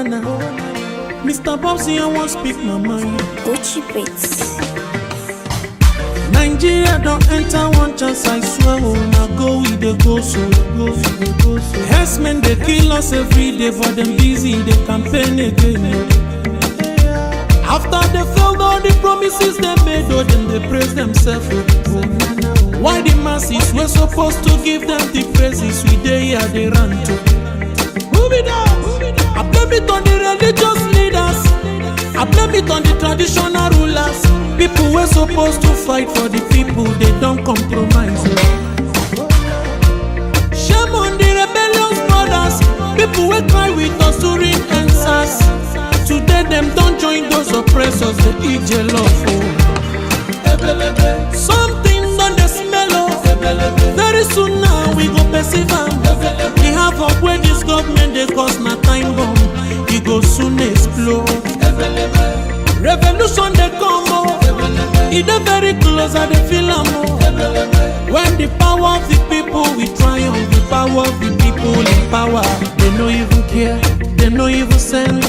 nana. Mr. Bobsy, I won't speak my mind. Gucci Brits. Nigeria don't enter one chance, I swear. Oh, now go with the go so. Herdsmen, they kill us every day, but them busy, they campaign again. After they failed all the promises they made, oh, then they praise themselves. Why the masses were supposed to give them the praises we they here they run to? Move it down. I blame it on the religious leaders. I blame it on the traditional rulers. People were supposed to fight for the people, they don't compromise. Shame on the rebellious brothers. People will cry with us during answers. Today them don't join those oppressors, they eat your love. Something on the smell of. Very soon now we go perceive them. We have up where this government they cause my time bomb. It go soon explode. Revolution they come more. It is very close and they feel more. When the power of the people we triumph, the power of the people in power. They no even care, they no even send.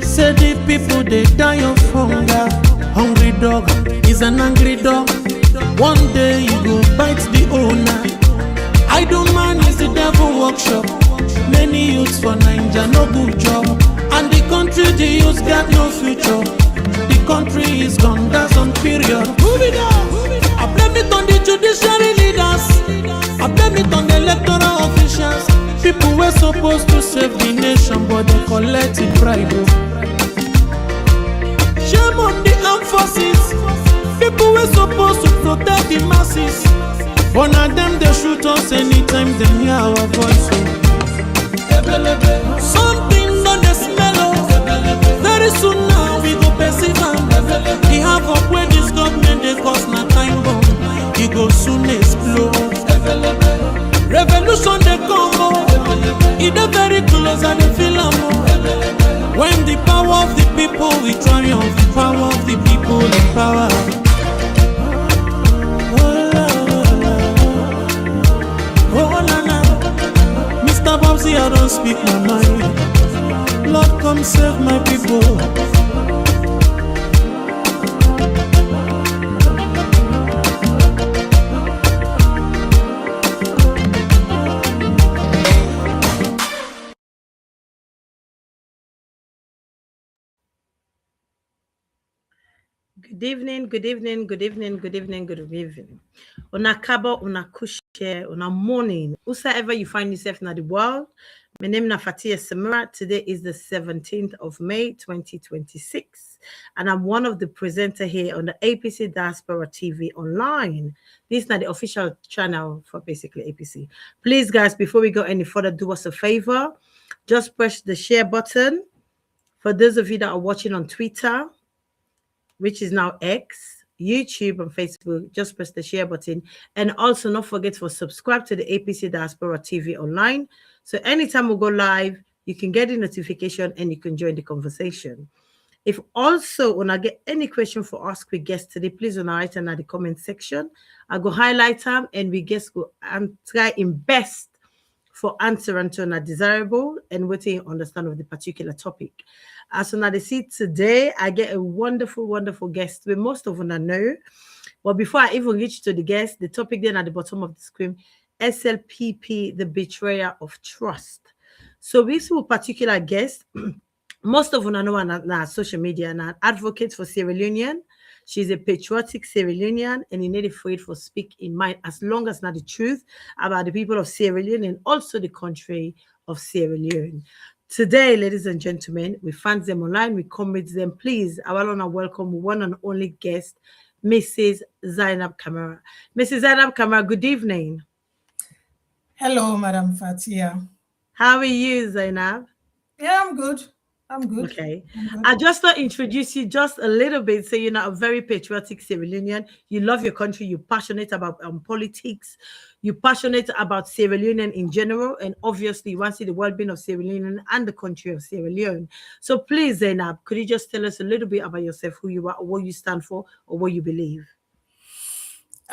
Say the people they die of hunger. Hungry dog is an angry dog. One day you go bite the owner. Idle man is the devil workshop. Many youths for Nigeria no good job. And the country the youths got no future. The country is gone, that's on period. Move it down. I blame it on the judiciary leaders. I blame it on the electoral officials. People were supposed to save the nation, but they collected bribe. Shame on the armed forces. People were supposed to protect the masses. One of them they shoot us anytime they hear our voice. Something on the smell of. Very soon now we go perceive them. We have up where this government they cause my time bomb. It go soon explode. Revolution they come more. It is very close and they feel more. When the power of the people we triumph, the power of the people in power. Oh la la, Mr. Bobsy, I don't speak my mind. Lord, come save my people. Good evening, good evening, good evening, good evening, good evening. Una kabo, una kushe, una morning. Whosoever you find yourself in the world, my name is Fatia Samira. Today is the 17th of May, 2026. And I'm one of the presenters here on the APC Diaspora TV online. This is not the official channel for basically APC. Please, guys, before we go any further, do us a favor. Just press the share button. For those of you that are watching on Twitter, which is now X, YouTube, and Facebook, just press the share button. And also, not forget to subscribe to the APC Diaspora TV online. So anytime we go live, you can get the notification and you can join the conversation. If also when I get any question for Ask We Guest today, please write in the comment section. I go highlight them and we guess go and try in best for answering to a desirable and what you understand of the particular topic. As now they see today, I get a wonderful, wonderful guest where most of them I know. But before I even reach to the guest, the topic then at the bottom of the screen, SLPP, the betrayal of trust. So this particular guest, most of them I know on social media and an advocate for Sierra Leonean. She's a patriotic Sierra Leonean and in not afraid for speak in mind as long as not the truth about the people of Sierra Leone and also the country of Sierra Leone. Today, ladies and gentlemen, we fans them online, we comrades them. Please, I want to welcome one and only guest, Mrs. Zainab Kamara. Mrs. Zainab Kamara, good evening. Hello, Madam Fatia. How are you, Zainab? Yeah, I'm good. I'm good. Okay. I just to introduce you just a little bit. So you're not a very patriotic Sierra Leonean. You love your country. You're passionate about politics. You're passionate about Sierra Leone in general. And obviously, you want to see the well-being of Sierra Leone and the country of Sierra Leone. So please, Zainab, could you just tell us a little bit about yourself, who you are, or what you stand for, or what you believe?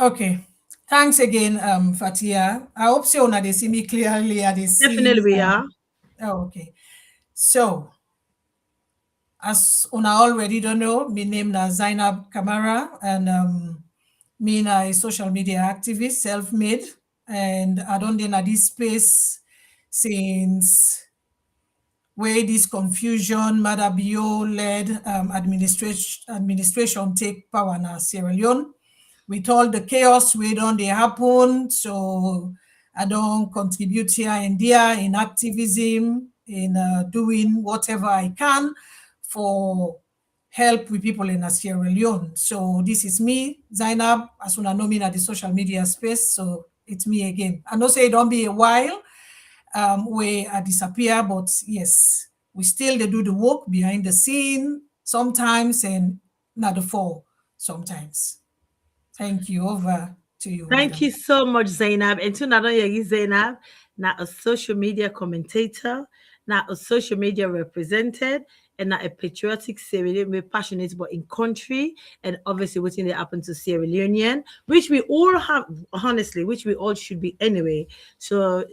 Okay. Thanks again, Fatia. I hope so now they see me clearly at this. Definitely we are. Oh, okay. So as una already don't know, my name is Zainab Kamara, and me na a social media activist, self-made, and I don't in this space since where this confusion, Madabio-led administration take power na Sierra Leone. With all the chaos we don't they happen, so I don't contribute here and there in activism, in doing whatever I can for help with people in Sierra Leone. So this is me, Zainab, as soon as know me at the social media space, so it's me again. I know say it don't be a while, where I disappear, but yes, we still they do the work behind the scene sometimes and not the fall sometimes. Thank you. Over to you, Thank madam. you so much, Zainab. And to not only Zainab, now a social media commentator, now a social media represented, and now a patriotic Sierra Leone, we're passionate about in country, and obviously what they happen to Sierra Leonean, which we all have, honestly, which we all should be anyway. So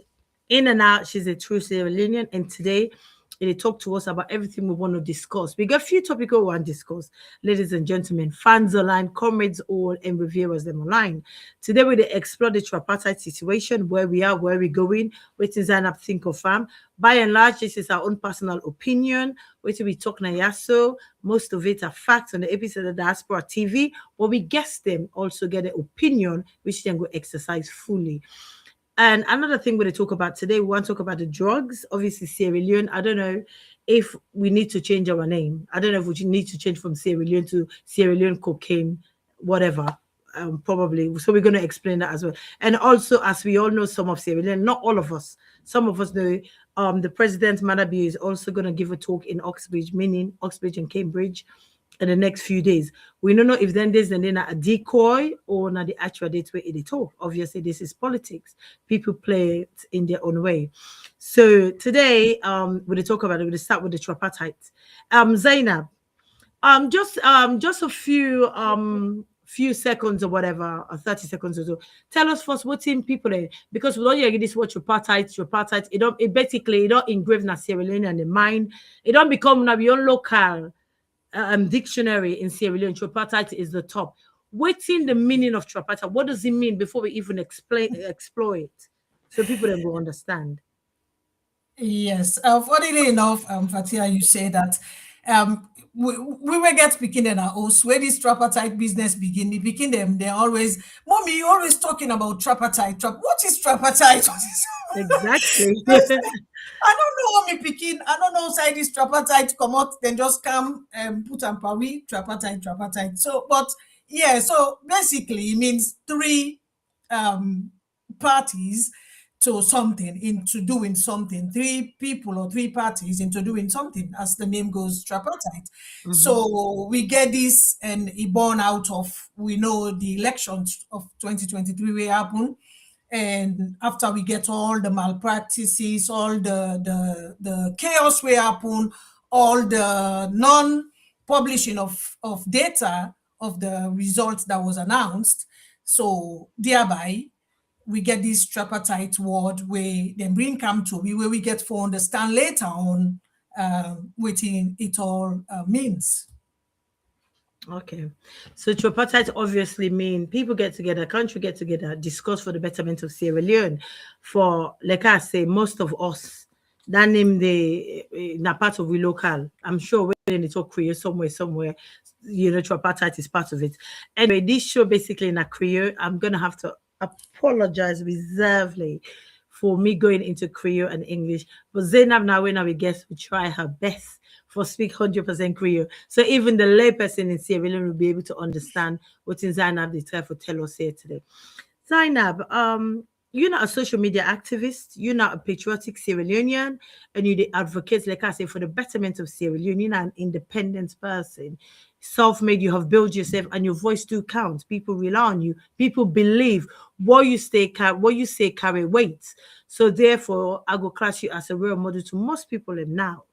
in and out, she's a true Sierra Leonean, and today they talk to us about everything we want to discuss. We got a few topics we want to discuss, ladies and gentlemen, fans online, comrades all, and reviewers them online. Today we explore the tripartite situation, where we are, where we're going, what is an think of farm. By and large, this is our own personal opinion. What we talk na yaso. Most of it are facts on the episode of Diaspora TV, but we guess them also get an opinion, which then go exercise fully. And another thing we're going to talk about today, we want to talk about the drugs. Obviously, Sierra Leone. I don't know if we need to change our name. I don't know if we need to change from Sierra Leone to Sierra Leone cocaine, whatever. Probably. So we're going to explain that as well. And also, as we all know, some of Sierra Leone, not all of us. Some of us know the president, Manabi, is also going to give a talk in Oxbridge, meaning Oxbridge and Cambridge, in the next few days. We don't know if then there's then a decoy or not the actual date where they talk. Obviously, this is politics. People play it in their own way. So today, we'll talk about it. We'll start with the tripartite. Zainab, just a few seconds or whatever, or 30 seconds or so. Tell us first what's in people in, because we don't hear this word tripartite. It basically don't engrave na Sierra Leone in the mind. It don't become na beyond local. Dictionary in Sierra Leone, tripartite is the top. What's in the meaning of tripartite? What does it mean before we even explore it, so people then will understand? Yes, funnily enough, Fatia, you say that we were get speaking in our house where this tripartite business begin. We begin them. They're always, mommy, you're always talking about tripartite. What is tripartite? What is Exactly. I don't know how me picking. I don't know side this tripartite come out, then just come and put on Paris, tripartite. So, but yeah, so basically it means three parties to something, into doing something, three people or three parties into doing something, as the name goes, tripartite. So we get this, and it born out of, we know the elections of 2023 will happen. And after we get all the malpractices, all the chaos will happen, all the non-publishing of data of the results that was announced. So thereby, we get this tripartite word where then bring come to where we get to understand later on what it all means. Okay, so tripartite obviously mean people get together, country get together, discuss for the betterment of Sierra Leone. For like I say, most of us that name the na part of we local. I'm sure when they talk Creole somewhere, you know, tripartite is part of it. Anyway, this show basically in a Creole. I'm gonna have to apologize reservedly for me going into Creole and English, but Zainab now when we guess we try her best for speak 100% Creole. So even the layperson in Sierra Leone will be able to understand what in Zainab they try to tell us here today. Zainab, you're not a social media activist, you're not a patriotic Sierra Leonean, and you the advocate, like I say, for the betterment of Sierra Leone. You're not an independent person. Self-made, you have built yourself, and your voice do count. People rely on you. People believe what you say carry weight. So therefore, I go class you as a role model to most people now.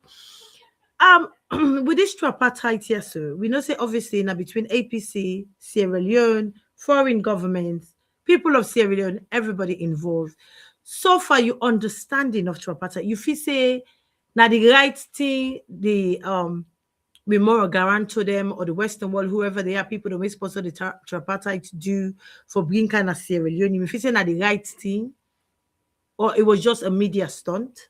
With this tripartite, yes, sir, we know say obviously now between APC, Sierra Leone, foreign governments, people of Sierra Leone, everybody involved. So far, your understanding of tripartite, you feel say now the right thing, the we more guarantee them or the Western world, whoever they are, people that may sponsor the tripartite do for being kind of Sierra Leone. If it's not the right thing, or it was just a media stunt?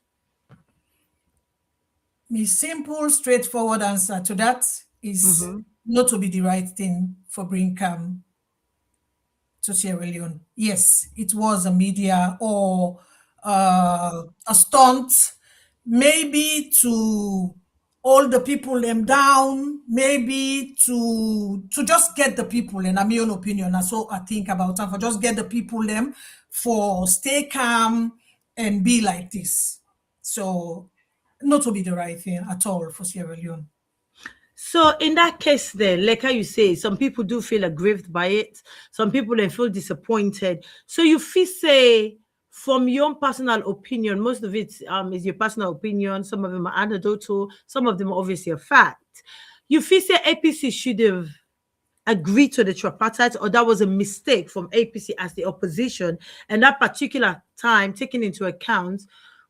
My simple, straightforward answer to that is not to be the right thing for bring calm to Sierra Leone. Yes, it was a media or a stunt, maybe to hold the people them down, maybe to just get the people, in my own opinion, that's what I think about it, for just get the people them for stay calm and be like this. So not to be the right thing at all for Sierra Leone. So in that case, then, like how you say, some people do feel aggrieved by it. Some people then feel disappointed. So you feel say, from your own personal opinion, most of it is your personal opinion. Some of them are anecdotal. Some of them are obviously a fact. You feel say APC should have agreed to the tripartite, or that was a mistake from APC as the opposition, and that particular time taking into account,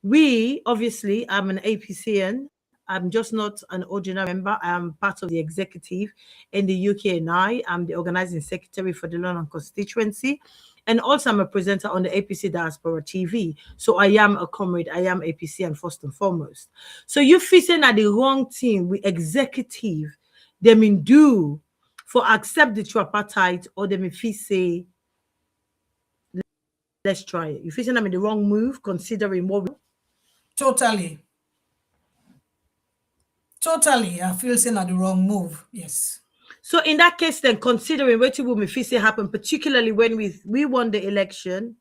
we obviously, I'm an APCN. I'm just not an ordinary member. I am part of the executive in the UK, and I'm the organizing secretary for the London constituency. And also, I'm a presenter on the APC Diaspora TV. So I am a comrade. I am APCN first and foremost. So you feel saying that the wrong team, we executive, they mean do for accept the tripartite, or they may feel say, let's try it. You feel saying I'm in the wrong move, considering what we... Totally. I feel saying at the wrong move. Yes. So in that case, then, considering what will me feel say happen, particularly when we won the election,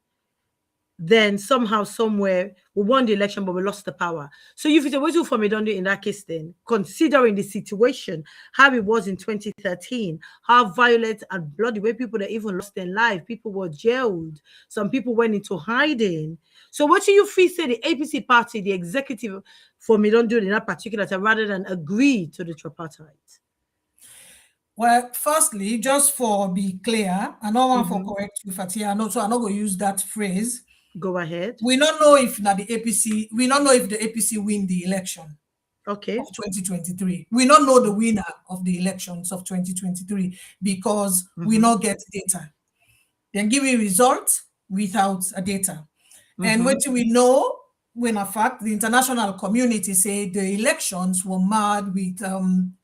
then somehow, somewhere, we won the election, but we lost the power. So you feel what for me don't do in that case, then, considering the situation, how it was in 2013, how violent and bloody, where people that even lost their life, people were jailed, some people went into hiding. So what do you feel say the APC party, the executive, for me don't do it in that particular time, rather than agree to the tripartite? Well, firstly, just for be clear, I don't want for correct you, Fatia. So I'm not going to use that phrase. Go ahead. We don't know if now the APC, we don't know if the APC win the election. Okay. Of 2023. We don't know the winner of the elections of 2023 because we not get data. Then give me results without a data. And what we know, when in fact the international community say the elections were marred with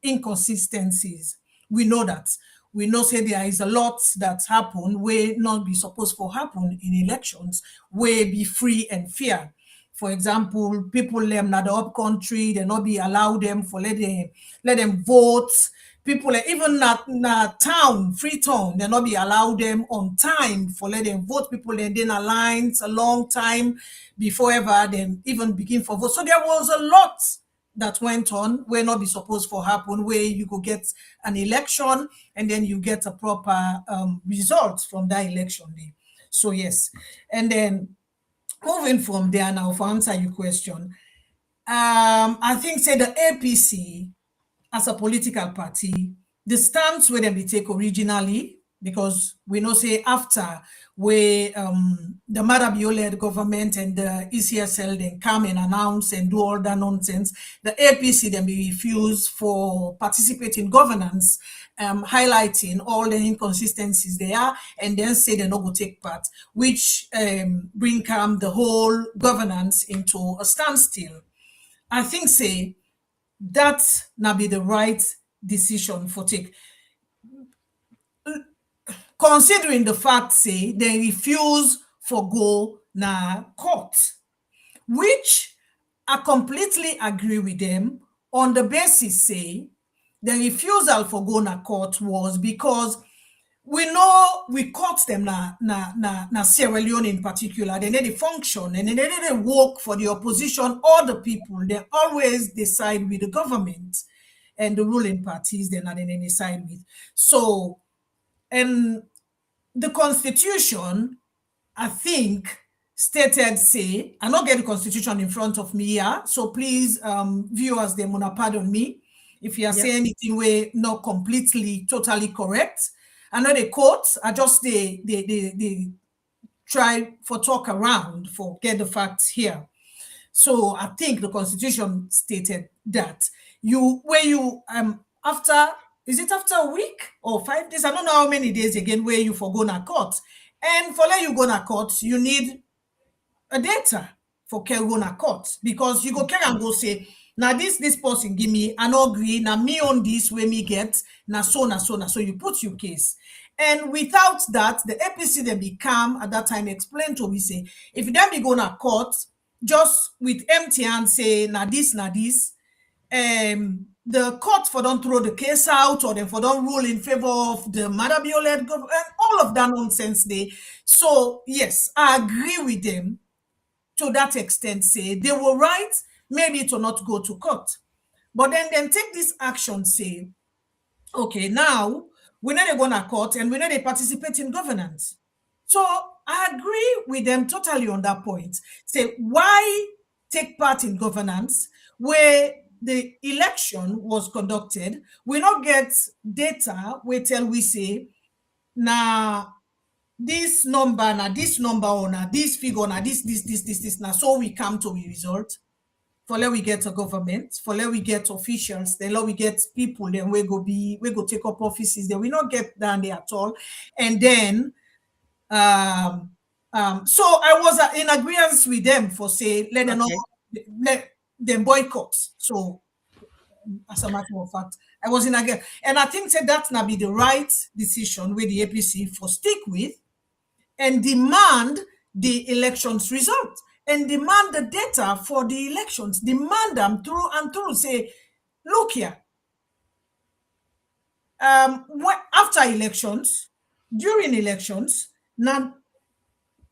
inconsistencies. We know that. We know say there is a lot that happen where not be supposed to happen in elections, where be free and fair. For example, people them na the up country, they not be allowed them for let them vote. People even na town, Freetown, they not be allowed them on time for let them vote. People then a lines a long time before ever then even begin for vote. So there was a lot that went on where not be supposed to happen, where you could get an election and then you get a proper result from that election day. So yes, and then moving from there now, for answer your question, I think say the APC as a political party, the stance where they take originally, because we know say after where the Marabio-led government and the ECSL then come and announce and do all that nonsense, the APC then be refused for participating governance, highlighting all the inconsistencies there, and then say they not go take part, which bring the whole governance into a standstill. I think say that now be the right decision for take. Considering the fact say they refuse for go na court, which I completely agree with them on the basis say the refusal for go na court was because we know we caught them na Sierra Leone in particular. They need to function and they need to work for the opposition or the people. They always decide with the government and the ruling parties. They're not in any side with. So, and the Constitution, I think, stated say, I not get the Constitution in front of me here, so please, viewers, they wanna pardon me if you are saying anything where not completely, totally correct. I know the quotes, I just they try for talk around for get the facts here. So I think the Constitution stated that after, is it after a week or 5 days? I don't know how many days again where you for go na court. And for let you go na court, you need a data for go na court, because you go carry and go say, now this person give me an agree, now me on this way me get, na so you put your case. And without that, the APC then become at that time explain to me say, if then be go na court, just with empty hand say, na this, the court for don't throw the case out, or then for don't rule in favor of the Madabio-led government, all of that nonsense they. So yes, I agree with them to that extent, say they were right, maybe to not go to court. But then take this action, say, okay, now we know they're going to court and we know they participate in governance. So I agree with them totally on that point. Say, why take part in governance where the election was conducted? We not get data where tell we say, now this number, or now this figure, now this. Now, so we come to a result. For let we get a government, for let we get officials, then let we get people, then we go take up offices, then we not get down there at all. And then so I was in agreement with them for say let them boycott. So as a matter of fact, I was in agreement, and I think that now be the right decision with the APC for stick with and demand the elections result and demand the data for the elections, demand them through and through. Say, look here, after elections, during elections, now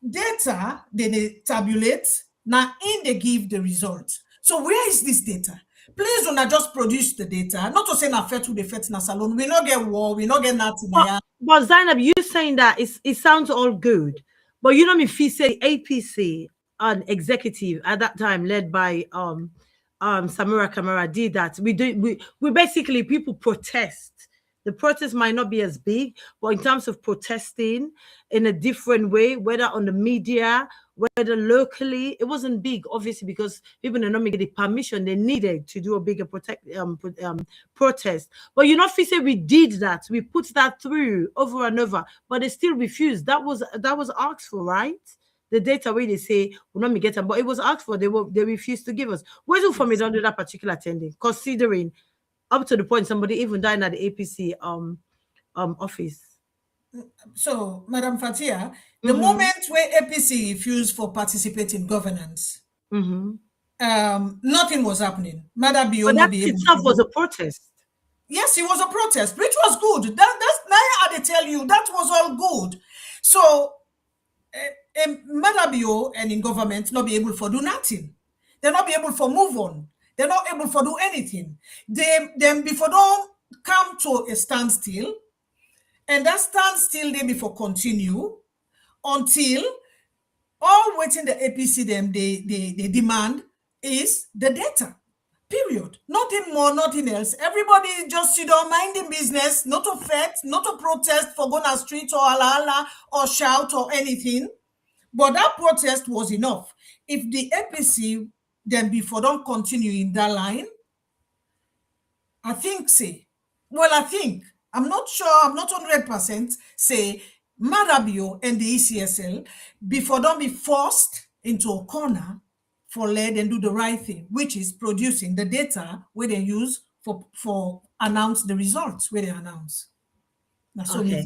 data they tabulate, now in they give the result. So where is this data? Please do not just produce the data. Not to say na fair to the fet na salon. We not get war, we not get nothing. But Zainab, you saying that it sounds all good, but you know me, if you say APC, an executive at that time led by Samira Kamara did that. We basically, people protest. The protest might not be as big, but in terms of protesting in a different way, whether on the media, whether locally, it wasn't big, obviously, because people did not get the permission they needed to do a bigger protest. But you know, if we say we did that, we put that through over and over, but they still refused. That was asked for, right? The data where they say will not get them, but it was asked for. They refused to give us. Where's it for me don't do that particular attending, considering up to the point somebody even died at the APC office. So, Madam Fatia, the moment where APC refused for participating in governance, nothing was happening. But that itself was a protest. Yes, it was a protest, which was good. That's now I tell you that was all good. So, Madabio and in government not be able to do nothing. They're not be able to move on. They're not able to do anything. Them before don't come to a standstill, and that standstill they before continue until all waiting the APC them they demand is the data. Period. Nothing more, nothing else. Everybody just sit down, minding business, not to fight, not to protest for going on street or ala or shout or anything. But that protest was enough. If the APC then before don't continue in that line, I think I'm not sure, I'm not 100% say Madabio and the ECSL before don't be forced into a corner for let and do the right thing, which is producing the data where they use for announce the results where they announce. That's okay.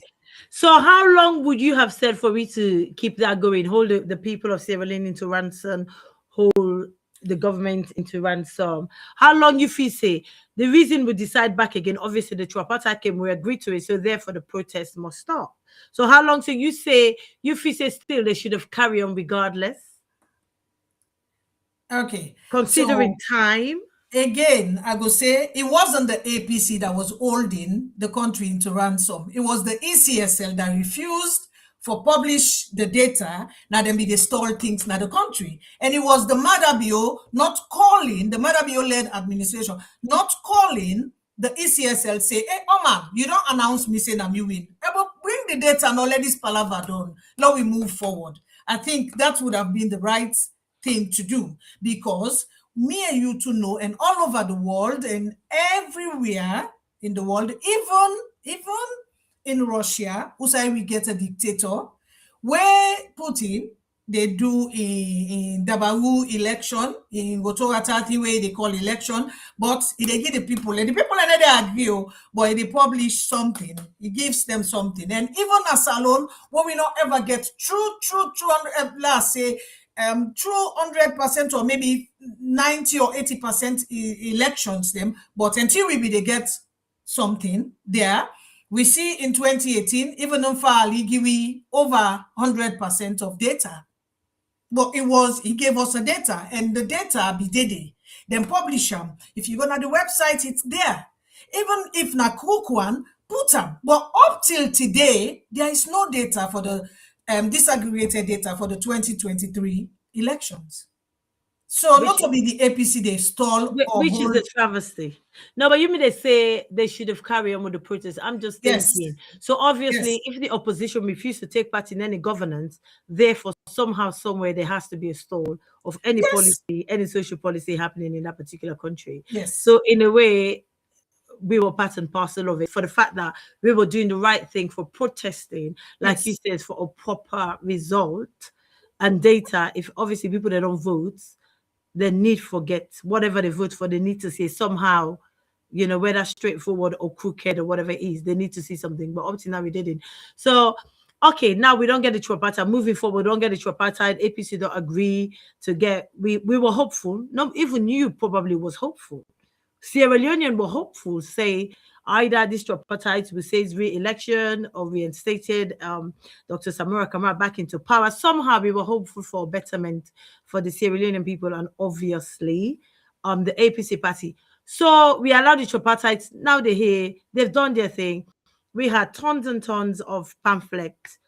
So how long would you have said for me to keep that going, hold the people of Sierra Leone into ransom, hold the government into ransom? How long you feel say the reason we decide back again? Obviously the tripartite came, we agreed to it, so therefore the protest must stop. So how long? So you feel say still they should have carried on regardless? Okay, considering time. Again, I go say it wasn't the APC that was holding the country into ransom. It was the ECSL that refused for publish the data. Now then they stole things in the country. And it was the Madabio not calling, the Madabio-led administration, not calling the ECSL say, hey, Omar, you don't announce me saying I'm you win. But bring the data and let this palaver done. Now we move forward. I think that would have been the right thing to do, because me and you to know, and all over the world and everywhere, in the world, even in Russia, who say we get a dictator, where Putin, they do in Dabaru election, in Gotoratati way they call election, but they give the people, and the people and they agree, but they publish something, it gives them something. And even as alone, when we not ever get true, let's say, true 100% or maybe 90 or 80% elections them, but until they get something there, we see in 2018, even on Fali give over 100% of data. But he gave us a data, and the data be dede. Then publish them. If you go to the website, it's there. Even if na crook one, put them. But up till today, there is no data for the disaggregated data for the 2023 elections. So not only the APC they stall or which hold. is a travesty. No, but you mean they say they should have carried on with the protest. I'm just thinking. So obviously, if the opposition refused to take part in any governance, therefore somehow, somewhere there has to be a stall of any policy, any social policy happening in that particular country. So in a way, we were part and parcel of it, for the fact that we were doing the right thing for protesting, like you said, for a proper result and data. If obviously people that don't vote, they need forget whatever they vote for, they need to see somehow, you know, whether straightforward or crooked or whatever it is, they need to see something. But up to now we didn't. So okay, now we don't get the tripartite. Moving forward, we don't get the tripartite. APC don't agree to get. We were hopeful. Not even you probably was hopeful. Sierra Leonean were hopeful, say either this tripartite will say it's re-election or reinstated Dr. Samura Kamara back into power. Somehow we were hopeful for betterment for the Sierra Leonean people and obviously the APC party. So we allowed the tripartites. Now they're here. They've done their thing. We had tons and tons of pamphlets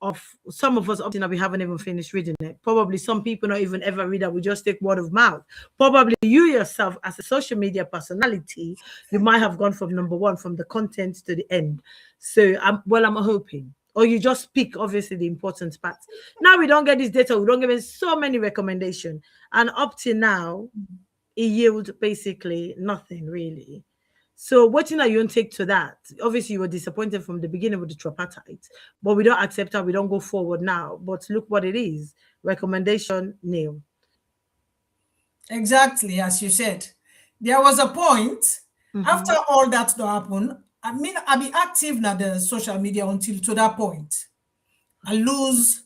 of some of us up to now we haven't even finished reading it. Probably some people not even ever read that. We just take word of mouth. Probably you yourself as a social media personality, you might have gone from number one, from the content to the end. So I'm hoping. Or you just pick obviously the important parts. Now we don't get this data, we don't give it so many recommendations. And up to now, it yields basically nothing really. So what you don't take to that? Obviously, you were disappointed from the beginning with the tripartite, but we don't accept that. We don't go forward now. But look what it is. Recommendation nil. Exactly, as you said. There was a point after all that to happen. I mean, I be active na the social media until to that point. I lose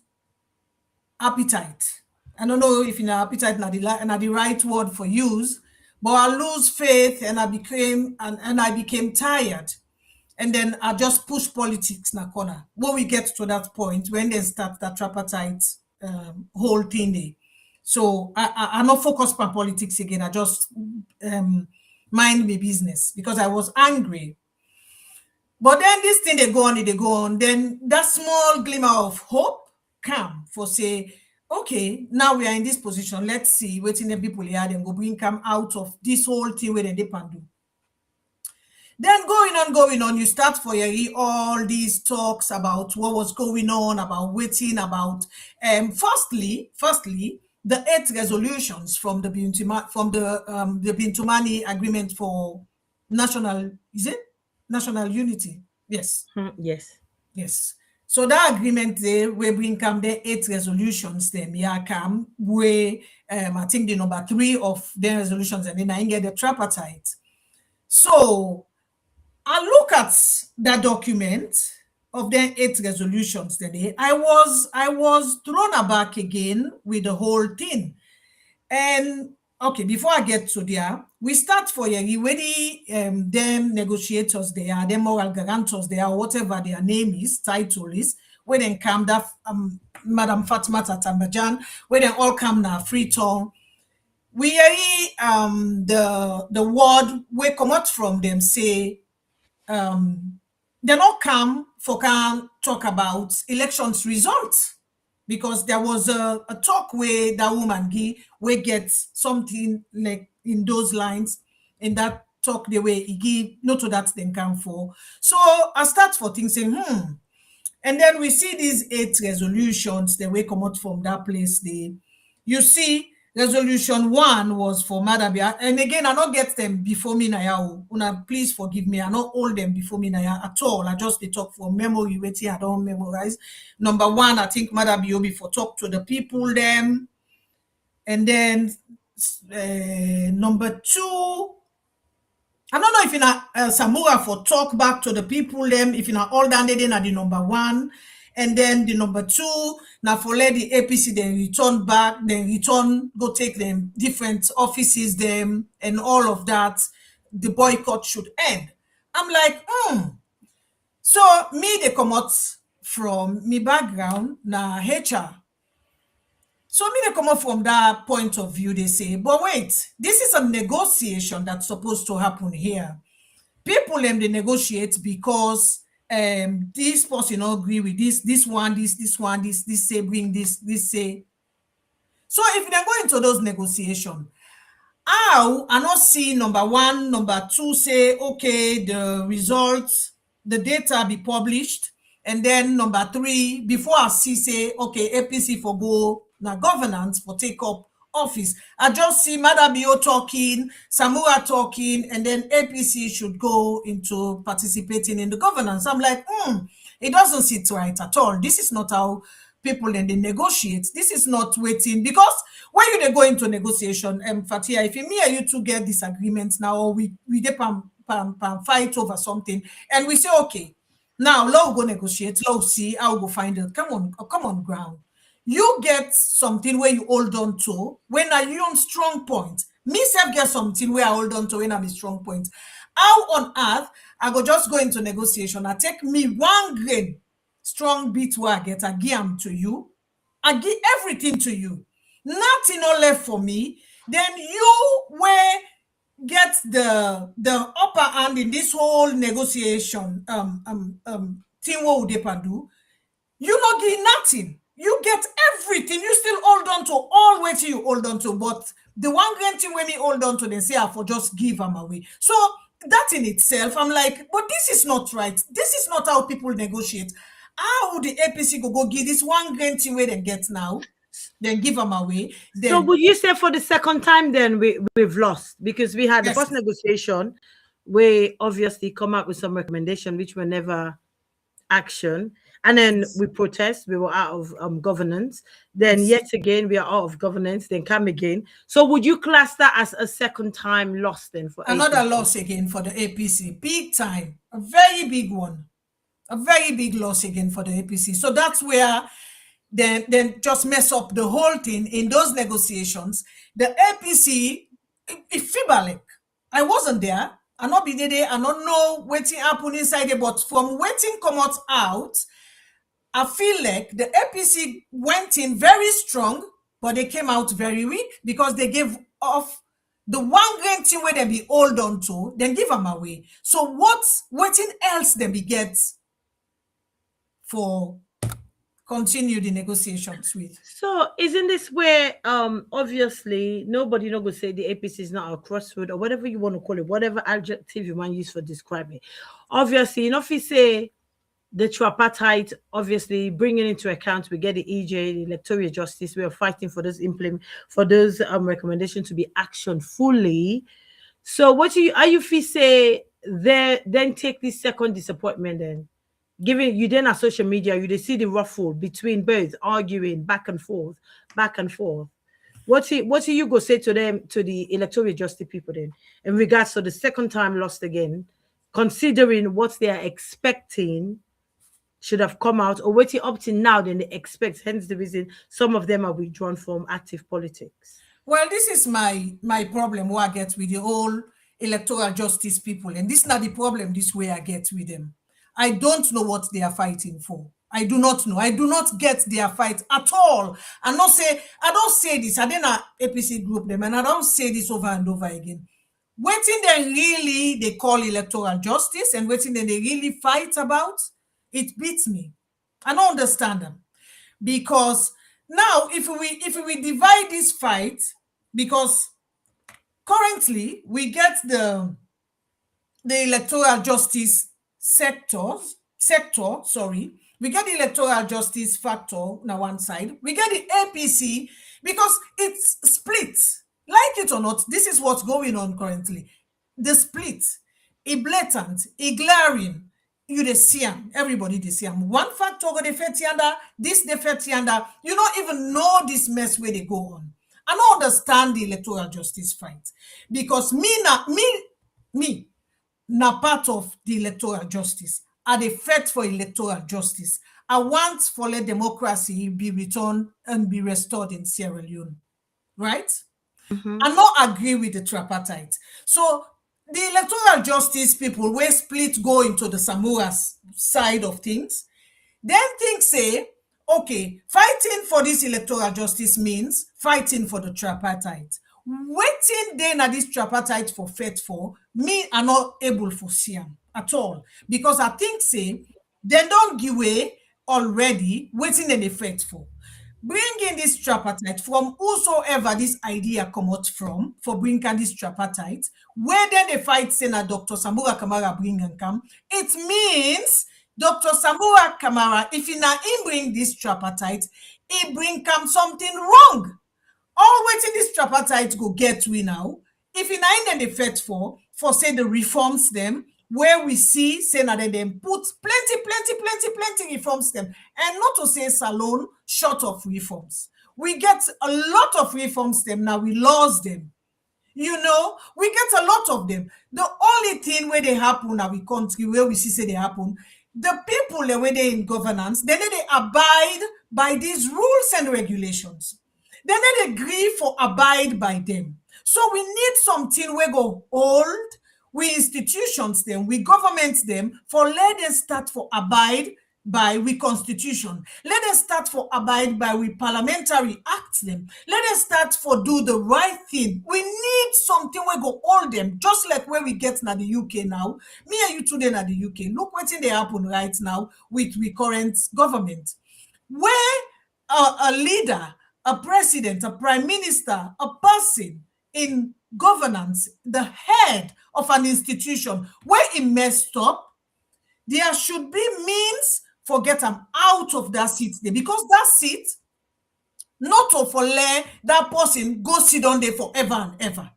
appetite. I don't know if appetite na the right word for use. But I lose faith and I became tired. And then I just push politics in a corner. When we get to that point, when they start that tripartite whole thing there. So I not focus on politics again. I just mind my business because I was angry. But then this thing they go on. Then that small glimmer of hope come for say, okay, now we are in this position. Let's see waiting the people here and go bring come out of this whole thing where they can do. Then going on, you start for all these talks about what was going on, about waiting, about firstly, the 8 resolutions from the Bintumani agreement for national unity. Yes. Yes. So that agreement there, we bring come the 8 resolutions, them come where I think the number 3 of the resolutions, and then I get the tripartite. So I look at that document of the 8 resolutions today. I was thrown aback again with the whole thing. And okay, before I get to there, we start for them negotiators there, them moral guarantors there, whatever their name is, title is, when they come that Madam Fatima Tatambajan, when they all come now Freetown. We the word we come out from them say they not come for can talk about elections results, because there was a talk where that woman we get something like in those lines, in that talk the way he give not to that then come for. So I start for things saying and then we see these 8 resolutions that we come out from that place. You see Resolution 1 was for Madabia. And again, I not get them before me now. Una, please forgive me. I not hold them before me now at all. I just they talk for memory, waiting, I don't memorize. Number 1, I think Madabia before talk to the people them. And then number 2, I don't know if in a Samura for talk back to the people them, if in a all down then at the number 1. And then the number 2, now for let the APC then return back, then return, go take them different offices them and all of that. The boycott should end. I'm like, So me they come out from me background na HR. So me they come up from that point of view, they say, but wait, this is a negotiation that's supposed to happen here. People them they negotiate because this person don't agree with this one, this say bring this say. So if they go into those negotiations, how I not see number 1, number 2 say okay, the results, the data be published, and then number 3 before I see say okay, APC for go now governance for take up office. I just see Madabio talking, Samura talking, and then APC should go into participating in the governance. I'm like, it doesn't sit right at all. This is not how people then they negotiate. This is not waiting, because when you they go into negotiation, Fatia, if me and you two get disagreements now, or we fight over something, and we say okay, now let's go negotiate, let's see how we go find a common ground. You get something where you hold on to when are you on strong point. Me self get something where I hold on to when I'm a strong point. How on earth I go just go into negotiation? I take me 1 grain strong bit where I get, I give them to you. I give everything to you. Nothing all left for me. Then you where get the upper hand in this whole negotiation thing what would they do? You not give nothing. You get everything. You still hold on to all what you hold on to. But the 1 grain thing when me hold on to, they say I for just give them away. So that in itself, I'm like, but this is not right. This is not how people negotiate. How would the APC go give this 1 grain thing where they get now, then give them away? Then, so would you say for the second time then we've lost? Because we had the first negotiation where obviously come up with some recommendation which were never action, and then we protest, we were out of governance, then yet again we are out of governance, then come again. So would you class that as a second time loss then for another APC? loss again for the APC? Big time, a very big one, a very big loss again for the APC. So that's where then just mess up the whole thing in those negotiations. The APC, it I wasn't there. I not be there. I don't know waiting happen inside there, but from waiting come out, I feel like the APC went in very strong, but they came out very weak because they gave off the 1 grain thing where they be hold on to, then give them away. So what's else they be get for continue the negotiations with? So isn't this where obviously nobody not gonna say the APC is not a crossroad or whatever you want to call it, whatever adjective you want to use for describing it. Obviously, you know, if you say the tripartite, obviously bringing into account, we get the EJ, the electoral justice. We are fighting for those recommendations to be actioned fully. So what do you feel say there? Then take this second disappointment. Then, given you then on social media, you see the ruffle between both arguing back and forth. What do you go say to them, to the electoral justice people then, in regards to the second time lost again, considering what they are expecting should have come out, or waiting up till now than they expect, hence the reason some of them are withdrawn from active politics? Well, this is my problem what I get with the whole electoral justice people, and this is not the problem this way I get with them. I don't know what they are fighting for. I do not know. I do not get their fight at all. I don't say this. I didn't APC group them, and I don't say this over and over again. Waiting then really they call electoral justice and waiting then they really fight about, it beats me. I don't understand them. Because now if we divide this fight, because currently we get the electoral justice sector, we get the electoral justice factor on one side, we get the APC, because it's split. Like it or not, this is what's going on currently. The split, a blatant, a glaring, you dey see am, everybody dey see am. One factor go dey fet yanda, this dey fet yanda. You don't even know this mess where they go on. I don't understand the electoral justice fight because me na part of the electoral justice. I dey fight for electoral justice. I want for let democracy be returned and be restored in Sierra Leone, right? I not agree with the tripartite. So the electoral justice people where split go into the Samoa's side of things, then think say, okay, fighting for this electoral justice means fighting for the tripartite. Waiting then at this tripartite for fight for, me are not able for see am at all. Because I think say, they don't give way already, waiting in effect for. Bring in this tripartite from whosoever this idea come out from, for bringing this tripartite, where then they fight Senator Dr. Sambura Kamara bring and come, it means Dr. Sambura Kamara, if he not bring this tripartite, he bring come something wrong. All waiting this tripartite go get we now. If he not in the effect for say the reforms them, where we see say that they put plenty reforms them, and not to say salon short of reforms. We get a lot of reforms them now. We lost them. You know, we get a lot of them. The only thing where they happen now we country where we see say they happen, the people where they in governance, then they abide by these rules and regulations. Then they agree for abide by them. So we need something where go hold. We institutions them, we government them for let them start for abide by we constitution. Let them start for abide by we parliamentary acts them. Let them start for do the right thing. We need something where go hold them, just like where we get now the UK now. Me and you today now the UK. Look what's in they happen right now with we current government. Where a leader, a president, a prime minister, a person in governance, the head of an institution where it messed up, there should be means for get them out of that seat there, because that seat not to for let that person go sit down there forever and ever, or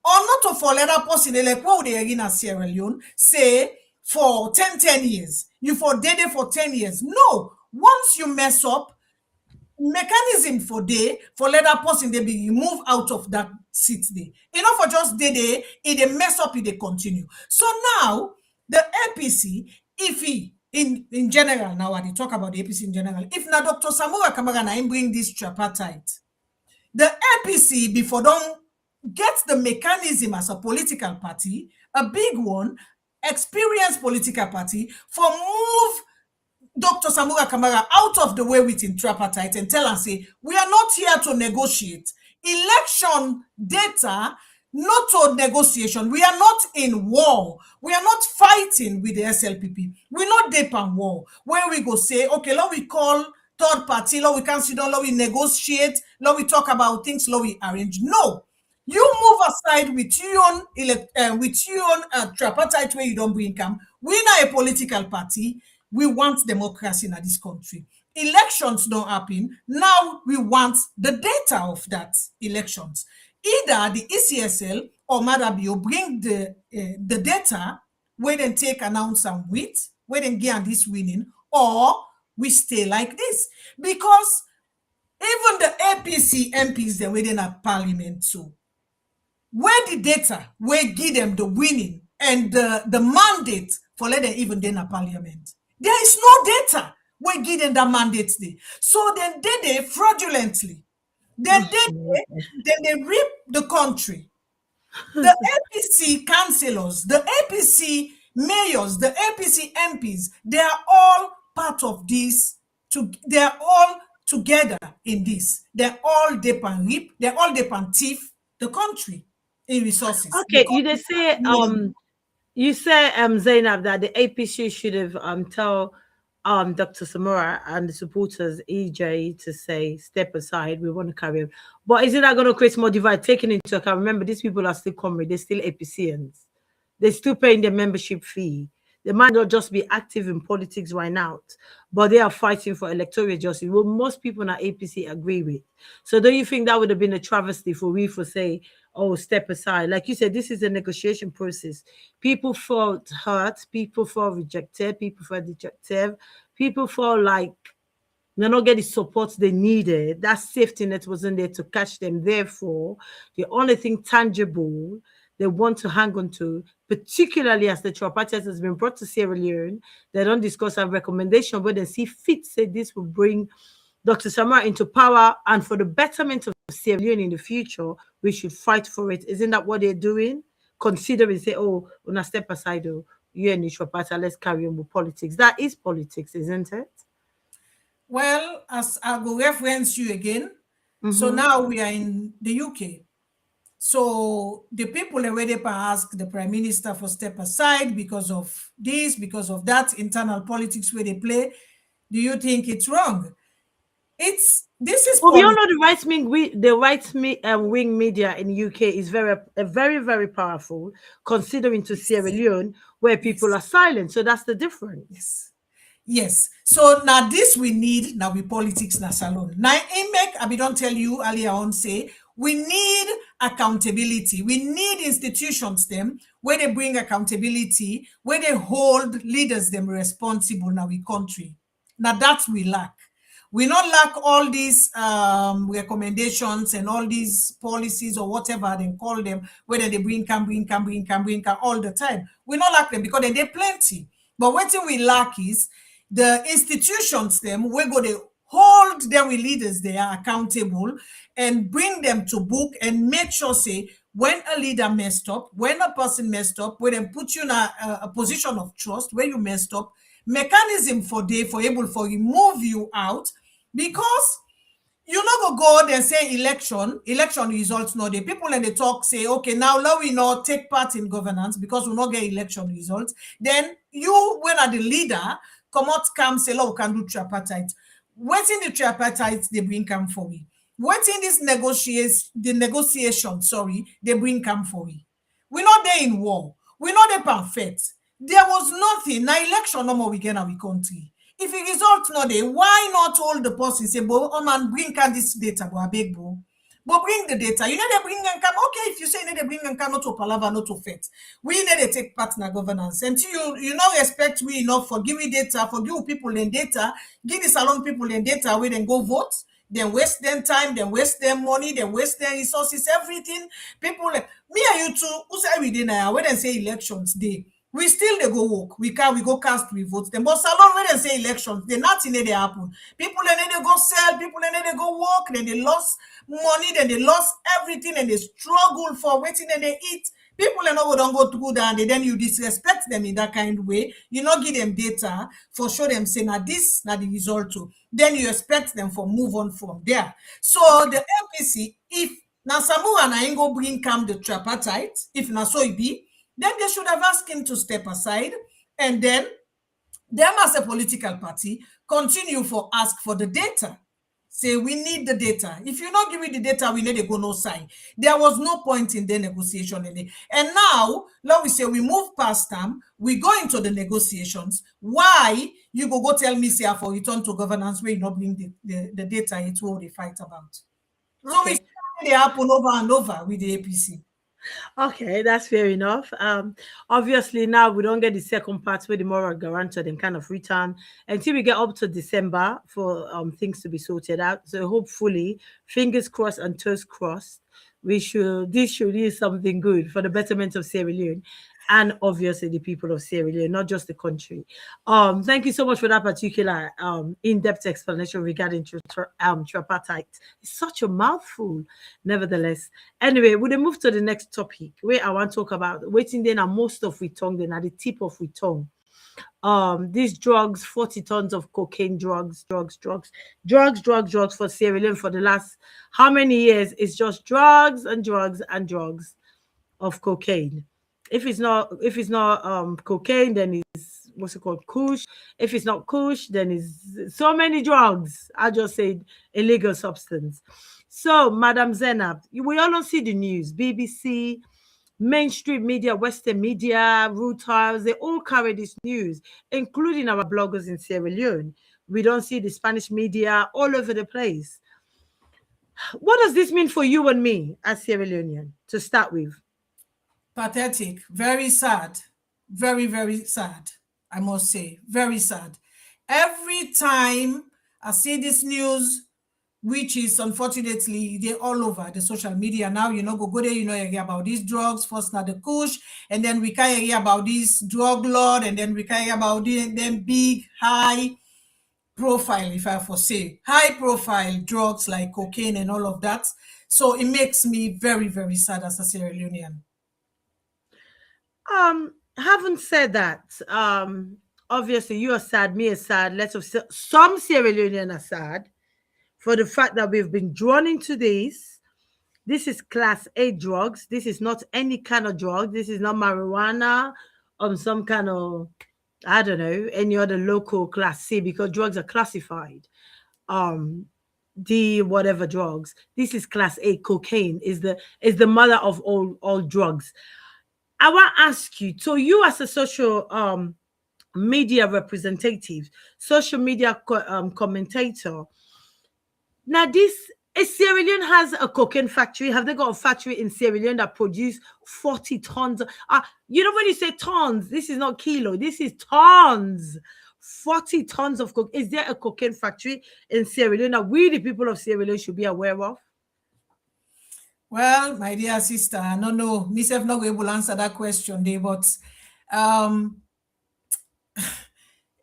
not to for let that person like what they are in Sierra Leone say for 10 years, you for dead there for 10 years. No, once you mess up, mechanism for day for let that person they be removed out of that seat day. Enough for just day it they mess up, it they continue. So now the APC, if he in general, now I talk about the APC in general, if now Dr. Samura Kamara na bring this tripartite, the APC before don't get the mechanism as a political party, a big one, experienced political party, for move Dr. Samura Kamara out of the way with tripartite and tell us, say, we are not here to negotiate. Election data, not to negotiation. We are not in war. We are not fighting with the SLPP. We're not deep on war. Where we go say, okay, now we call third party, now we can sit down, now we negotiate, now we talk about things, now we arrange. No. You move aside with your own tripartite where you don't bring come. We're not a political party. We want democracy in this country. Elections don't happen. Now we want the data of that elections. Either the ECSL or Madabio bring the data where they take announce and with, where they get this winning, or we stay like this. Because even the APC MPs, they're waiting at parliament too. Where the data, where give them the winning and the mandate for let them even then a parliament. There is no data where give them that mandate there. So then they fraudulently. Then they rip the country. The APC councillors, the APC mayors, the APC MPs, they are all part of this. They are all together in this. They're all depend rip. They're all depend thief the country in resources. Okay, you say Zainab that the APC should have tell Dr. Samura and the supporters EJ to say step aside, we want to carry on. But isn't that going to create more divide? Taking into account, remember these people are still Comrade, they're still APCians, they're still paying their membership fee, They might not just be active in politics right now, but they are fighting for electoral justice. Well, most people in our APC agree with. So don't you think that would have been a travesty for we for say, oh, step aside? Like you said, this is a negotiation process. People felt hurt, people felt rejected, people felt dejected, people felt like they not get the support they needed. That safety net wasn't there to catch them. Therefore, the only thing tangible they want to hang on to, particularly as the tripartite has been brought to Sierra Leone, they don't discuss a recommendation, but they see fit, say this will bring Dr. Samara into power, and for the betterment of Sierra Leone in the future, we should fight for it. Isn't that what they're doing? Considering, say, oh, on a step aside, oh, you and the tripartite, let's carry on with politics. That is politics, isn't it? Well, as I will reference you again, so now we are in the UK. So the people already asked the Prime Minister for step aside because of this, because of that internal politics where they play. Do you think it's wrong? This is Well, we all politics. know the wing media in UK is very powerful, considering to Sierra Leone where people are silent. So that's the difference. Yes. Yes. So now this we need now with politics na salon. Now IMEC, I don't tell you earlier on say we need accountability. We need institutions them where they bring accountability, where they hold leaders them responsible now with country. Now that we lack. We not lack all these recommendations and all these policies or whatever they call them, whether they bring can all the time. We not lack them because they're plenty. But what we lack is the institutions them we're going to hold their leaders they are accountable and bring them to book and make sure say when a leader messed up, when a person messed up, when they put you in a position of trust where you messed up, mechanism for they for able for remove you out, because you not go there and say election results no the people and they talk say okay now we not take part in governance because we not get election results, then you when are the leader come out come say we can do tripartite. Waiting the tripartite they bring come for we, waiting this negotiation they bring come for we not there in war, we not there perfect, there was nothing na election no more we get in our country. If the result not there, why not hold the person say, "Bo, oh man, bring can this data, bo, big bo, but bring the data." You know they bring and come. Okay, if you say they bring and come, not to palava, not to fet. We need to take partner governance. Until you not respect we enough for give me data, for give people in data, give the salon people in data, we then go vote. Then waste them time, then waste them money, then waste their resources, everything. People like me and you too, who say we did now, when they say elections day. We still they go work. We go cast, we vote them. But salon when they say elections, they nothing they happen. People and then they go sell, people and then they go work, then they lost money, then they lost everything, and they struggle for waiting and they eat. People and don't go through that, and then you disrespect them in that kind of way. You not give them data for show them say now this, now the result too. Then you expect them for move on from there. So the MPC, if now Samu and I go bring come the tripartite, if now so it be, then they should have asked him to step aside, and then them as a political party continue for ask for the data. Say we need the data. If you not give me the data, we need to go no sign. There was no point in the negotiation. And now we say we move past them, we go into the negotiations. Why you go tell me say for return to governance where you not bring the data, it's what they fight about. So we see they happen over and over with the APC. Okay, that's fair enough. Obviously now we don't get the second part where the moral guarantor then kind of return until we get up to December for things to be sorted out. So hopefully, fingers crossed and toes crossed, this should be something good for the betterment of Sierra Leone and obviously the people of Sierra Leone, not just the country. Thank you so much for that particular in-depth explanation regarding tripartite. It's such a mouthful, nevertheless. Anyway, we'll move to the next topic where I want to talk about waiting then are most of we tongue, then at the tip of we tongue. These drugs, 40 tons of cocaine, drugs for Sierra Leone for the last how many years? It's just drugs and drugs and drugs of cocaine. If it's not cocaine, then it's what's it called, kush. If it's not kush, then it's so many drugs. I just said illegal substance. So, Madam Zainab, we all don't see the news. BBC, mainstream media, Western media, Reuters, they all carry this news, including our bloggers in Sierra Leone. We don't see the Spanish media all over the place. What does this mean for you and me as Sierra Leonean to start with? Pathetic, very sad, very, very sad, I must say, very sad. Every time I see this news, which is unfortunately they're all over the social media now, go there, you hear about these drugs, first now the kush, and then we can hear about this drug lord, and then we can hear about them big, high profile, if I for say, high profile drugs like cocaine and all of that. So it makes me very, very sad as a Sierra Leonean. Having said that, obviously you are sad, me is sad. Some Sierra Leonean are sad for the fact that we've been drawn into this. This is class A drugs. This is not any kind of drug. This is not marijuana or some kind of, I don't know, any other local class C, because drugs are classified. The whatever drugs. This is class A. Cocaine is the mother of all drugs. I want to ask you, so you as a social media representative, social media commentator, now this, Sierra Leone has a cocaine factory. Have they got a factory in Sierra Leone that produce 40 tons? You know, when you say tons, this is not kilo, this is tons. 40 tons of coke. Is there a cocaine factory in Sierra Leone that we, the people of Sierra Leone, should be aware of? Well, my dear sister, I don't know. Myself not able to answer that question, but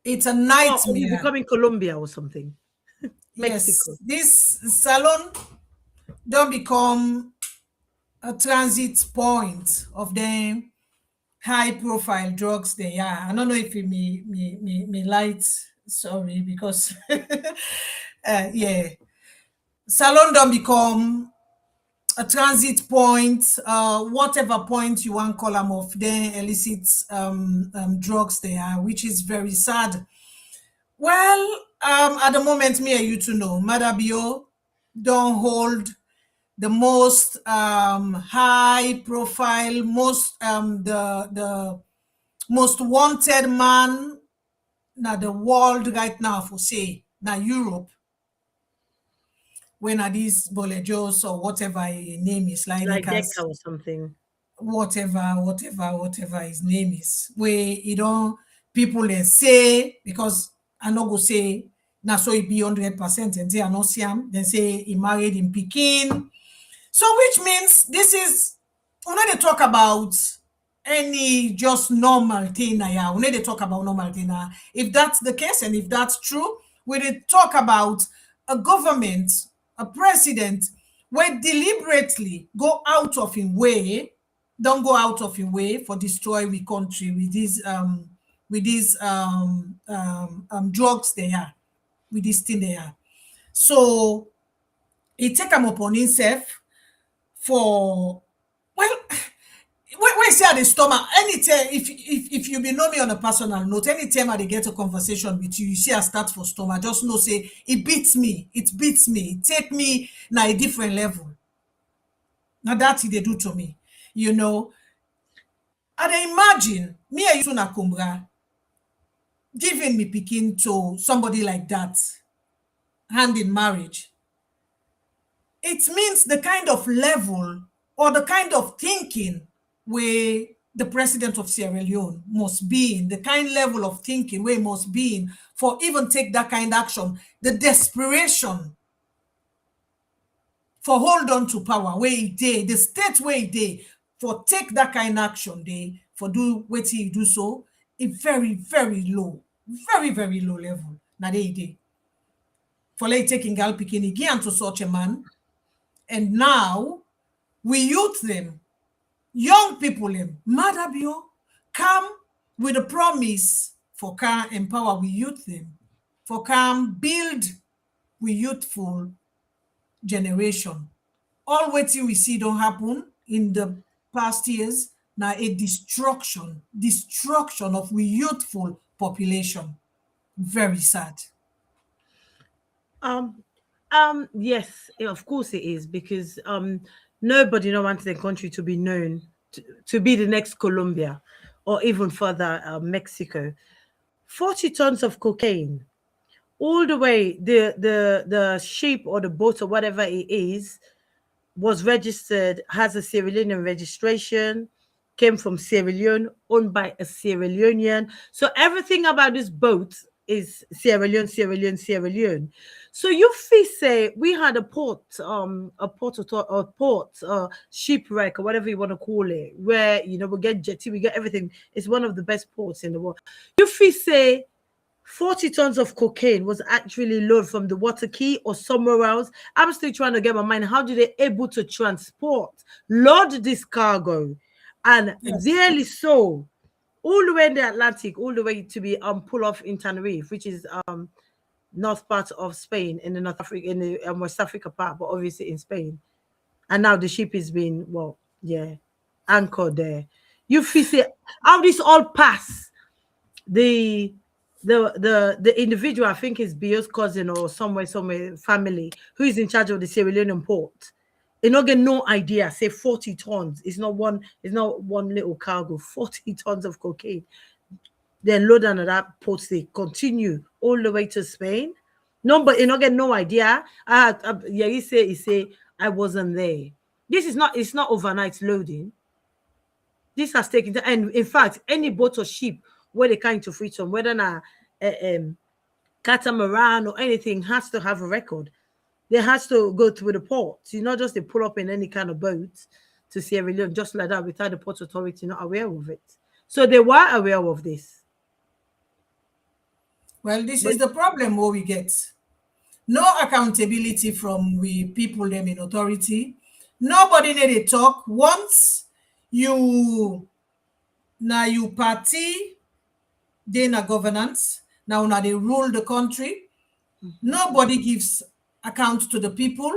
it's a nightmare. Or you becoming Colombia or something. Mexico. Yes, this salon don't become a transit point of them high profile drugs they are. I don't know if it me light, sorry, because yeah. Salon don't become a transit point, whatever point you want call them of then illicit drugs they are, which is very sad. Well, at the moment, me and you to know, Madabio don't hold the most high profile, most the most wanted man na the world right now for say na Europe. When are these Bolejos or whatever his name is, like Deca or something, whatever his name is, where you don't people they say, because I not go say now so it be 100% and say I not see him, then say he married in Pekin. So which means this is when they talk about any just normal thing now, when they talk about normal thing now, if that's the case and if that's true, when they talk about a government, a president, where deliberately go out of his way, don't go out of his way for destroy the country with these drugs they are, with this thing they are. So he take him upon himself for, well, when say at the stomach, anytime if you be know me on a personal note, anytime I get a conversation with you, you see I start for stomach, just know say it beats me, it take me na a different level. Now that's what they do to me, you know. And I imagine me and you na kumbra giving me picking to somebody like that, hand in marriage. It means the kind of level or the kind of thinking where the president of Sierra Leone must be in, the kind level of thinking where he must be in for even take that kind of action, the desperation for hold on to power where he did, the state where he did, for take that kind of action they for do what he do so, a very, very low level. Now they did. For like taking gal picking again to such a man. And now we youth them, young people them, Madabio, come with a promise for can empower we youth them, for can build we youthful generation. All what we see don't happen in the past years, now a destruction of we youthful population. Very sad. Yes, of course it is, because nobody no wants the country to be known to be the next Colombia or even further, Mexico. 40 tons of cocaine, all the way, the ship or the boat or whatever it is was registered, has a Sierra Leonean registration, came from Sierra Leone, owned by a Sierra Leonean. So everything about this boat is Sierra Leone, Sierra Leone, Sierra Leone. So you feel say we had a port, shipwreck or whatever you want to call it, where we get jetty, we get everything. It's one of the best ports in the world. You feel say 40 tons of cocaine was actually loaded from the water key or somewhere else. I'm still trying to get my mind. How did they able to transport, load this cargo, and dearly so, all the way in the Atlantic, all the way to be pull off in Tenerife, which is north part of Spain, in the North Africa, in the West Africa part, but obviously in Spain. And now the ship is being anchored there. You feel say how this all pass the individual, I think is Bio's cousin or somewhere family, who is in charge of the Sierra Leone port. You not get no idea. Say 40 tons. It's not one little cargo. 40 tons of cocaine. Then load on that port. They continue all the way to Spain. No, but you not get no idea. He say I wasn't there. This is not. It's not overnight loading. This has taken time. And in fact, any boat or ship where they come into freedom, whether na catamaran or anything, has to have a record. They has to go through the port. You not just they pull up in any kind of boat to Sierra Leone just like that without the port authority not aware of it. So they were aware of this. Well, this is the problem where we get. No accountability from we people them in authority. Nobody need to talk. Once you party, they na governance. Now they rule the country. Nobody gives account to the people.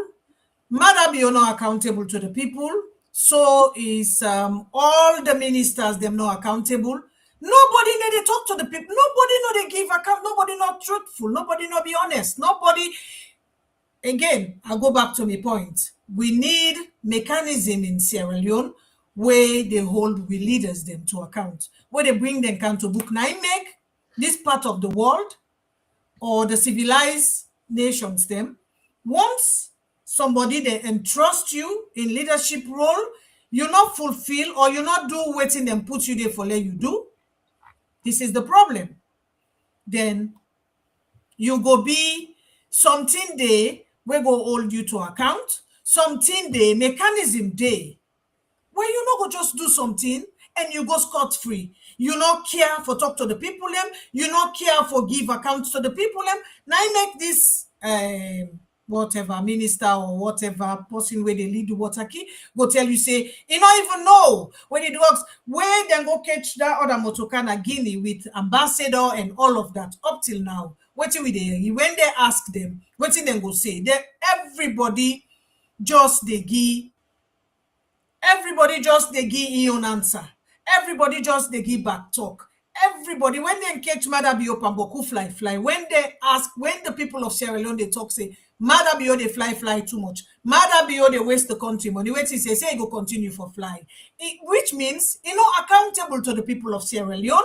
Mother be not accountable to the people. So is all the ministers them not accountable. Nobody need to talk to the people. Nobody know they give account. Nobody not truthful. Nobody not be honest. Nobody. Again, I go back to my point. We need mechanism in Sierra Leone where they hold we leaders them to account, where they bring them account to book. Now, make this part of the world or the civilized nations them. Once somebody they entrust you in leadership role, you not fulfill or you not do waiting them put you there for let you do. This is the problem. Then you go be something day we go hold you to account, something day mechanism day where you not go just do something and you go scot-free. You not care for talk to the people them, you not care for give accounts to the people them. Now I make this whatever minister or whatever person where they lead the water key go tell you say you don't even know when it works where then go catch that other motokana Guinea with ambassador and all of that up till now. Waiting with they when they ask them, waiting them go say that everybody just they give an answer. Everybody just they give back talk. Everybody when they catch Mother Bio Pamboku fly. When they ask, when the people of Sierra Leone they talk say Mother Bio they fly too much. Mother Bio they waste the country money. Wait till say go continue for fly. Which means accountable to the people of Sierra Leone.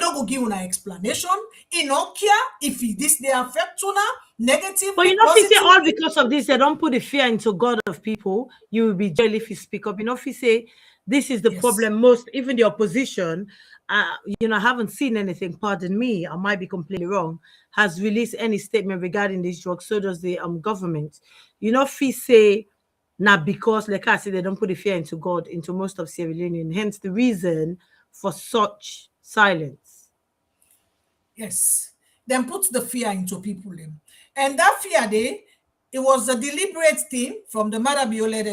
Go give una explanation. Care if this they affect una negative. But if you say all because of this, they don't put the fear into God of people, you will be jailed if you speak up. If you say this is the problem, most even the opposition, haven't seen anything, pardon me, I might be completely wrong, has released any statement regarding these drugs. So does the government. If you say because like I said, they don't put the fear into God into most of Sierra Leone, hence the reason for such silence. Yes, then put the fear into people. And that fear it was a deliberate thing from the Marabio led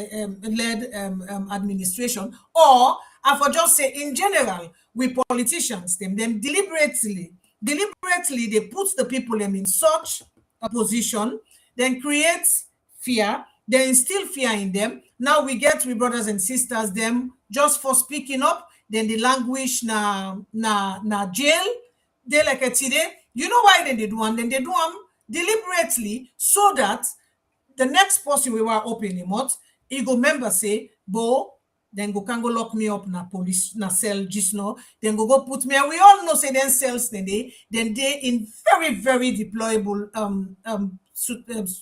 administration, or I for just say in general, we politicians them deliberately they put the people in such a position, then creates fear, then instill fear in them. Now we brothers and sisters them just for speaking up, then the language na jail. They like a today. You know why they do them? Then they do them deliberately so that the next person we were opening mouth, he go member say, bo, then go can go lock me up na police na cell just no, then go put me, and we all know say then cells then they in very, very deplorable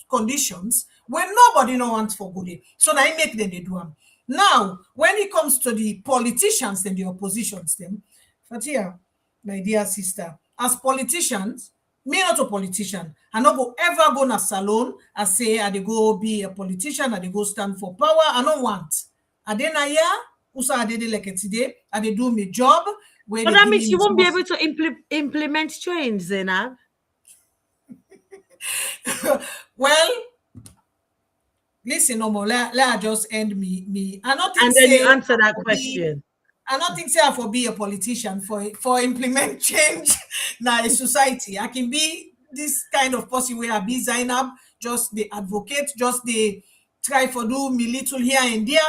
conditions when nobody no wants for good. So now I make them they do them. Now, when it comes to the politicians and the oppositions, them, Fatia, my dear sister, as politicians, me not a politician. I not go ever go na salon. I say I dey go be a politician. I dey go stand for power. I don't want. I dey na ya. Usa I dey like it today. I dey do my job. But that means you won't be able to implement change, Zainab. Well, listen, no more. Let just end me. I not think and then say you answer that question. I don't think say I for be a politician for implement change now in society. I can be this kind of person where I be Zainab, just the advocate, just the try for do me little here and there.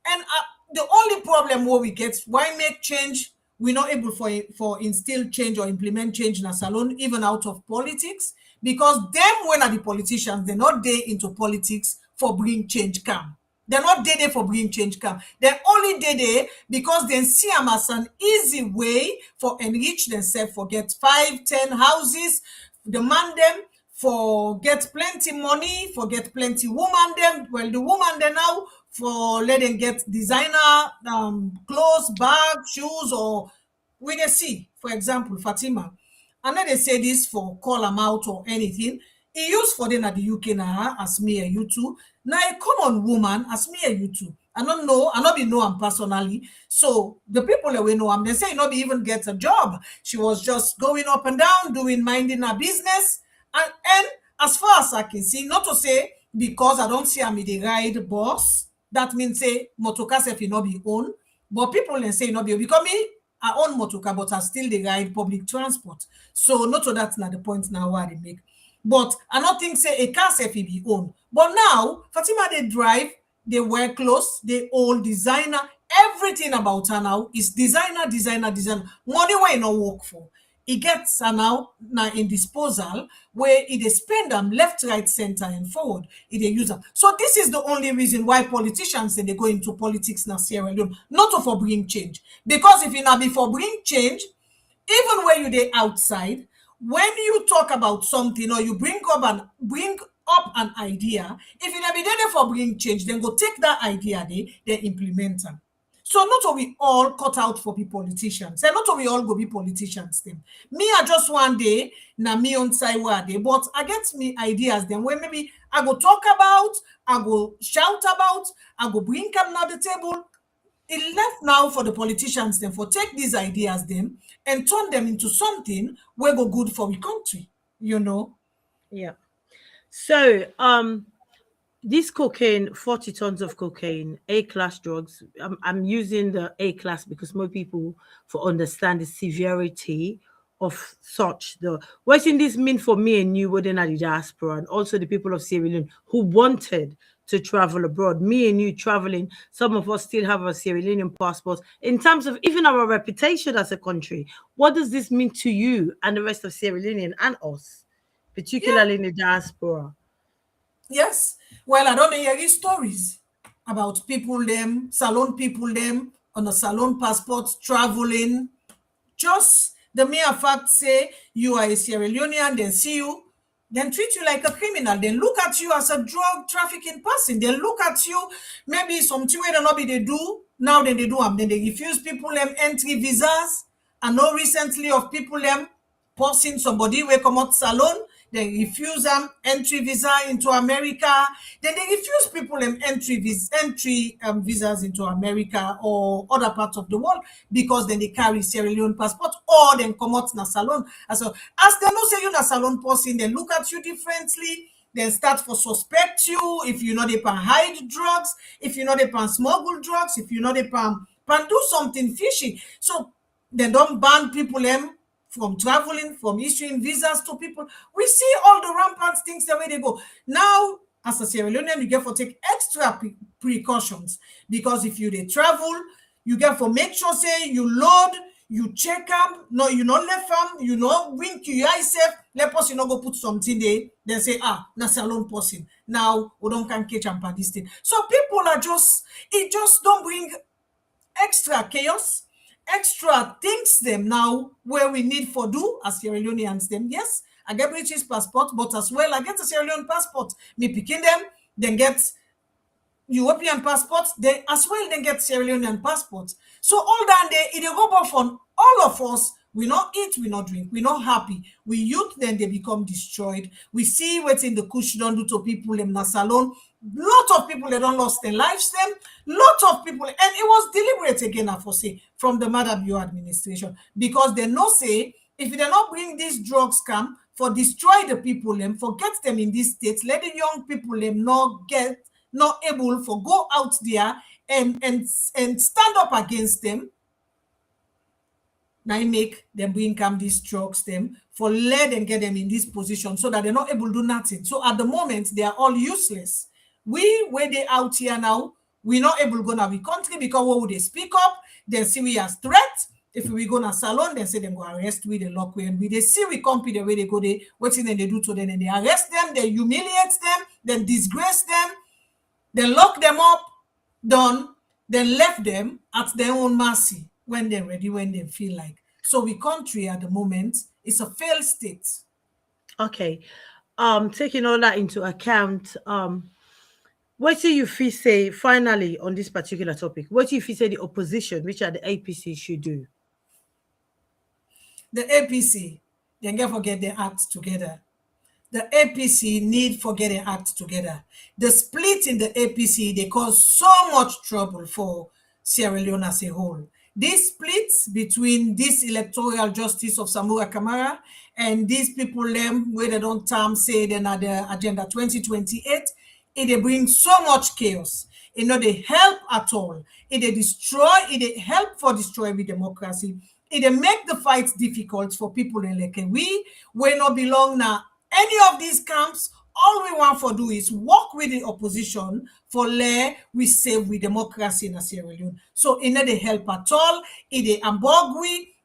And the only problem where we get, why make change? We're not able for instill change or implement change in a salon, even out of politics, because them when are the politicians, they're not there into politics for bring change come. They're not there for bring change come. They're only there because they see them as an easy way for enrich themselves, for get 5, 10 houses, demand them, for get plenty money, for get plenty woman them. Well, the woman they now for let them get designer clothes, bag, shoes, or we can see, for example, Fatima. And then they say this for call them out or anything. He used for them at the UK now, as me and you two. Now a common woman, as me and you two. I don't know, I not be know him personally. So the people that we know him, they say not be even get a job. She was just going up and down, doing minding her business. And as far as I can see, not to say because I don't see him the ride boss, that means say motoka if he not be own. But people then say not be because me, I own motoka, but I still the ride public transport. So not to that's not the point now why they make. But I don't think say a car if he be own. But now Fatima they drive, they wear clothes, they all designer. Everything about her now is designer. Money where you no work for. He gets her now in disposal where he they spend them left, right, center, and forward. He they use them. So this is the only reason why politicians they go into politics now Sierra Leone, not to for bring change. Because if you not before bring change, even when you they outside, when you talk about something or you bring up an idea, if you be there for bring change, then go take that idea they implement them. So not all we all cut out for be politicians. And not all we all go be politicians them. Me, I just one day, na me on side where day, but I get me ideas then where maybe I go talk about, I go shout about, I go bring them on the table. It left now for the politicians then for take these ideas them and turn them into something where go good for the country, you know. Yeah. So this cocaine, 40 tons of cocaine, A-class drugs. I'm using the A-class because more people for understand the severity of such. What's in this mean for me and you within the diaspora, and also the people of Sierra Leone who wanted to travel abroad. Me and you traveling, some of us still have our Sierra Leonean passports. In terms of even our reputation as a country, what does this mean to you and the rest of Sierra Leonean and us, particularly in the diaspora? Yes. Well, I don't hear these stories about people them, salon people them on a salon passport traveling. Just the mere fact say you are a Sierra Leonean, then see you, then treat you like a criminal, then look at you as a drug trafficking person, then look at you, maybe something where not be they do, now then they do them, then they refuse people them entry visas. I know recently of people them posting somebody where come out salon, they refuse them entry visa into America. Then they refuse people them entry visas into America or other parts of the world because then they carry Sierra Leone passport or then come out na salon. So as they know say you na salon person, they look at you differently. Then start for suspect you if you know they pan hide drugs, if you know they pan smuggle drugs, if you know they pan do something fishy. So they don't ban people them from traveling, from issuing visas to people. We see all the rampant things the way they go. Now, as a Sierra Leonean, you get to take extra precautions because if you they travel, you get to make sure say you load you check them, no, you not left them, you know, wink you yourself, let person not go put something there, then say, na salon person. Now, we don't can catch and this thing. So people are just, it just don't bring extra chaos, extra things them now where we need for do as Sierra Leoneans them. Yes, I get British passport, but as well, I get a Sierra Leone passport. Me picking them, then get European passports, they as well they get Sierra Leonean passports. So all that day, it go off on all of us. We not eat, we not drink, we not happy. We youth, then they become destroyed. We see what's in the kush don't do to people in the salon. Lot of people they don't lost their lives them. Lot of people, and it was deliberate again, I for say, from the Madabio administration, because they no say if they not bring these drugs come for destroy the people them, forget them in these states, let the young people them not able for go out there and stand up against them. Now make them bring come these drugs them for let and get them in this position so that they're not able to do nothing. So at the moment they are all useless. We where they out here now, we're not able to go now the country because what would they speak up? They see we as threat. If we go to salon, they say them go arrest we, they lock we, and we they see we compete the way they go, they what thing they do to them, and they arrest them, they humiliate them, then disgrace them. They lock them up, done, then left them at their own mercy when they're ready, when they feel like. So we country at the moment is a failed state. Okay. Taking all that into account, what do you feel say finally on this particular topic? What do you feel say the opposition, which are the APC, should do? The APC, they never get their act together. The APC need for getting act together. The split in the APC, they cause so much trouble for Sierra Leone as a whole. This splits between this electoral justice of Samura Kamara and these people them where they don't term say they're not the agenda 2028, it brings so much chaos. It not they help at all. It destroy, it help for destroy the democracy. It make the fight difficult for people in like we not belong now any of these camps. All we want for do is work with the opposition for we save with democracy in Sierra Leone. So it not they help at all. It ambog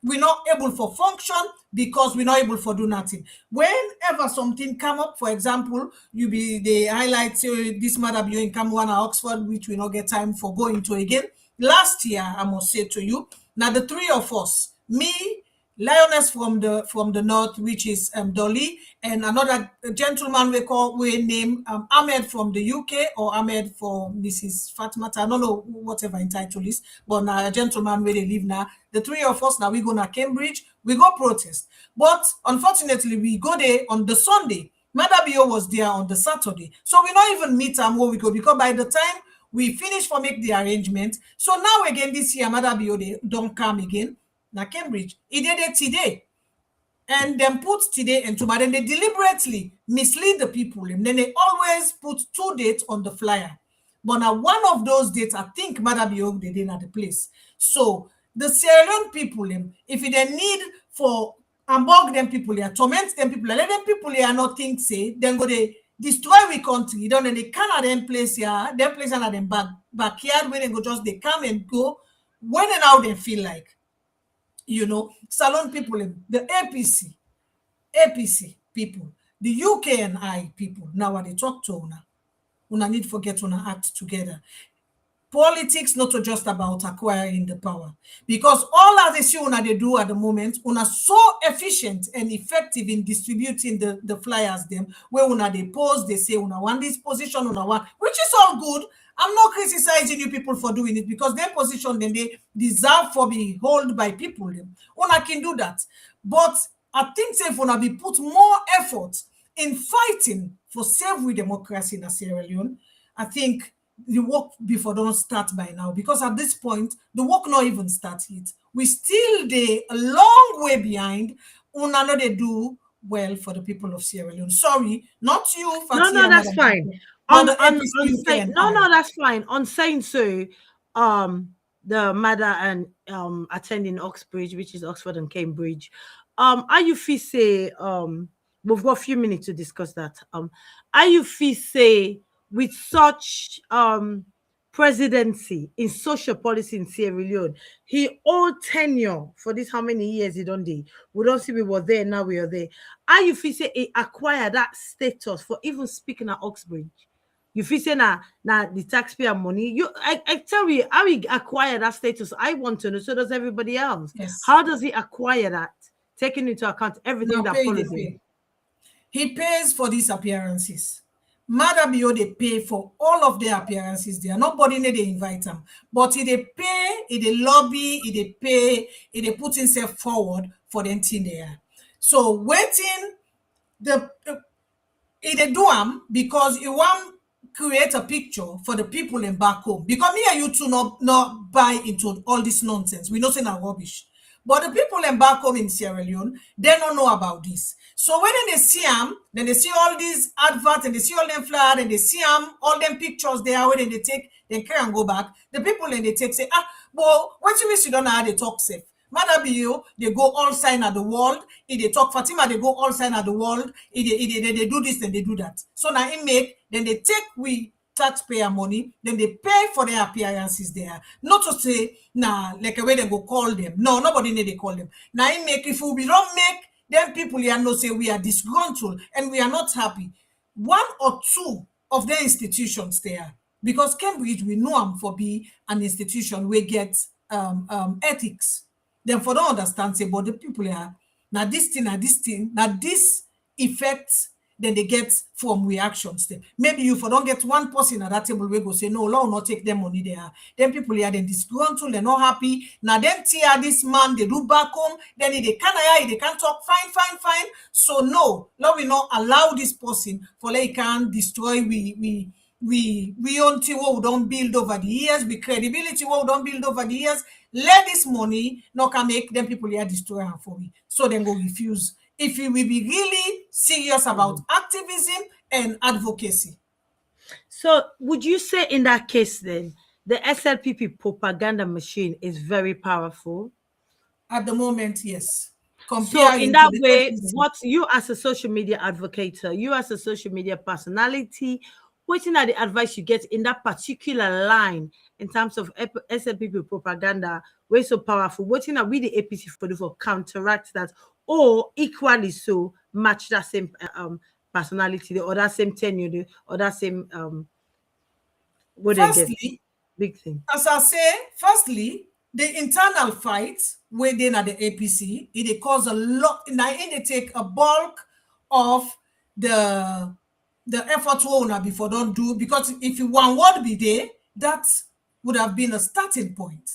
we're not able for function because we're not able for do nothing. Whenever something come up, for example, you be the highlight this matter in Kamwana Oxford, which we not get time for going to again. Last year, I must say to you, now the three of us, me, Lioness from the north, which is Dolly, and another gentleman we name Ahmed from the UK, or Ahmed for Mrs. Fatmata. I don't know whatever entitle is, but now a gentleman where they live now. The three of us now we go to Cambridge, we go protest. But unfortunately, we go there on the Sunday. Madabio was there on the Saturday, so we not even meet them where we go because by the time we finish for make the arrangement. So now again this year Madabio they don't come again. Now Cambridge, he did it today. And then put today and tomorrow. Then they deliberately mislead the people. And then they always put 2 dates on the flyer. But now one of those dates, I think Madabio they didn't at the place. So the Sierra Leone people, if they need for ambog them people here, torment them people, let them people here not think say, then go they destroy we country. Don't they cannot them place here, them place under them backyard where they go just they come and go when and how they feel like. You know, salon people, the APC people, the UK and I people, now when they talk to una need to get una act together. Politics not just about acquiring the power, because all of the see una they do at the moment, una so efficient and effective in distributing the flyers them where una they post, they say una want this position, una want, which is all good. I'm not criticizing you people for doing it because their position then they deserve for be held by people. Una can do that. But I think if una be put more effort in fighting for save democracy in Sierra Leone, I think the work before don't start by now, because at this point the work not even start yet. We still a long way behind. Una know they do well for the people of Sierra Leone. Sorry, not you, Fatia. No, that's fine. That's fine. On saying so, the matter and attending Oxbridge, which is Oxford and Cambridge. Are you feel say we've got a few minutes to discuss that. Are you feel say with such presidency in social policy in Sierra Leone. He old tenure for this how many years he done did. We don't see we were there, now we are there. How you feel say he acquired that status for even speaking at Oxbridge? You feel say na the taxpayer money. I tell you how he acquired that status. I want to know, so does everybody else. Yes. How does he acquire that? Taking into account everything that follows him. He pays for these appearances. Madabio, they pay for all of their appearances there. Nobody need they invite them. But he they pay, he they lobby, he they pay, he they put himself forward for the thing there. So waiting, he they do them because he want create a picture for the people in back home. Because me and you two not buy into all this nonsense. We know say na rubbish. But the people in back home in Sierra Leone, they don't know about this. So when they see them, then they see all these adverts and they see all them flyers and they see them, all them pictures there where they take, they carry and go back. The people in they take say, well, what you wish you don't know how they talk safe. Madabiyo, they go all sign at the world. If they talk Fatima, they go all sign at the world. If they do this, then they do that. So now it make, then they take we taxpayer money, then they pay for their appearances there. Not to say, like a way they go call them. No, nobody need they call them. Now it make, if we don't make, then people here know say we are disgruntled and we are not happy. One or two of the institutions there, because Cambridge, we know them for be an institution where get ethics. Then for don't understand, say, but the people here, now this thing, now this effect, then they get from reactions. Maybe you for don't get one person at that table we go say, no, law will not take them money there. Then people here, then disgruntled, they're not happy. Now then tear this man, they do back home, then they can't talk, fine. So no, law will not allow this person for they can destroy we own thing what we don't build over the years, with credibility what we don't build over the years. Let this money not can make them people here destroy her for me. So then go refuse. If you will be really serious about activism and advocacy. So would you say in that case then, the SLPP propaganda machine is very powerful? At the moment, yes. So in that way, what you as a social media advocate, you as a social media personality, what are the advice you get in that particular line in terms of SLPP propaganda? We're so powerful. What are we the APC for counteract that, or equally so match that same personality or that same tenure or that same what firstly, big thing? As I say, firstly, the internal fight within at the APC, it cause a lot. Now, it take a bulk of the effort owner before don't do, because if you want word be there, that would have been a starting point.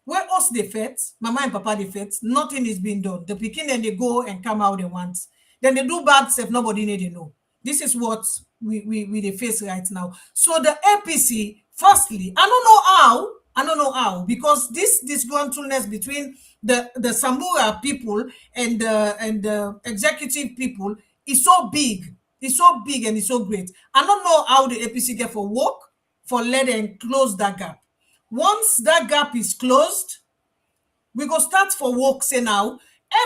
Where us they fet, mama and papa they fet, nothing is being done. The pikin and they go and come out they want. Then they do bad stuff, nobody need to know. This is what we they face right now. So the APC, firstly, I don't know how, because this disgruntledness between the Samura people and the executive people is so big. It's so big and it's so great. I don't know how the APC get for work for let them close that gap. Once that gap is closed, we go start for work. Say now,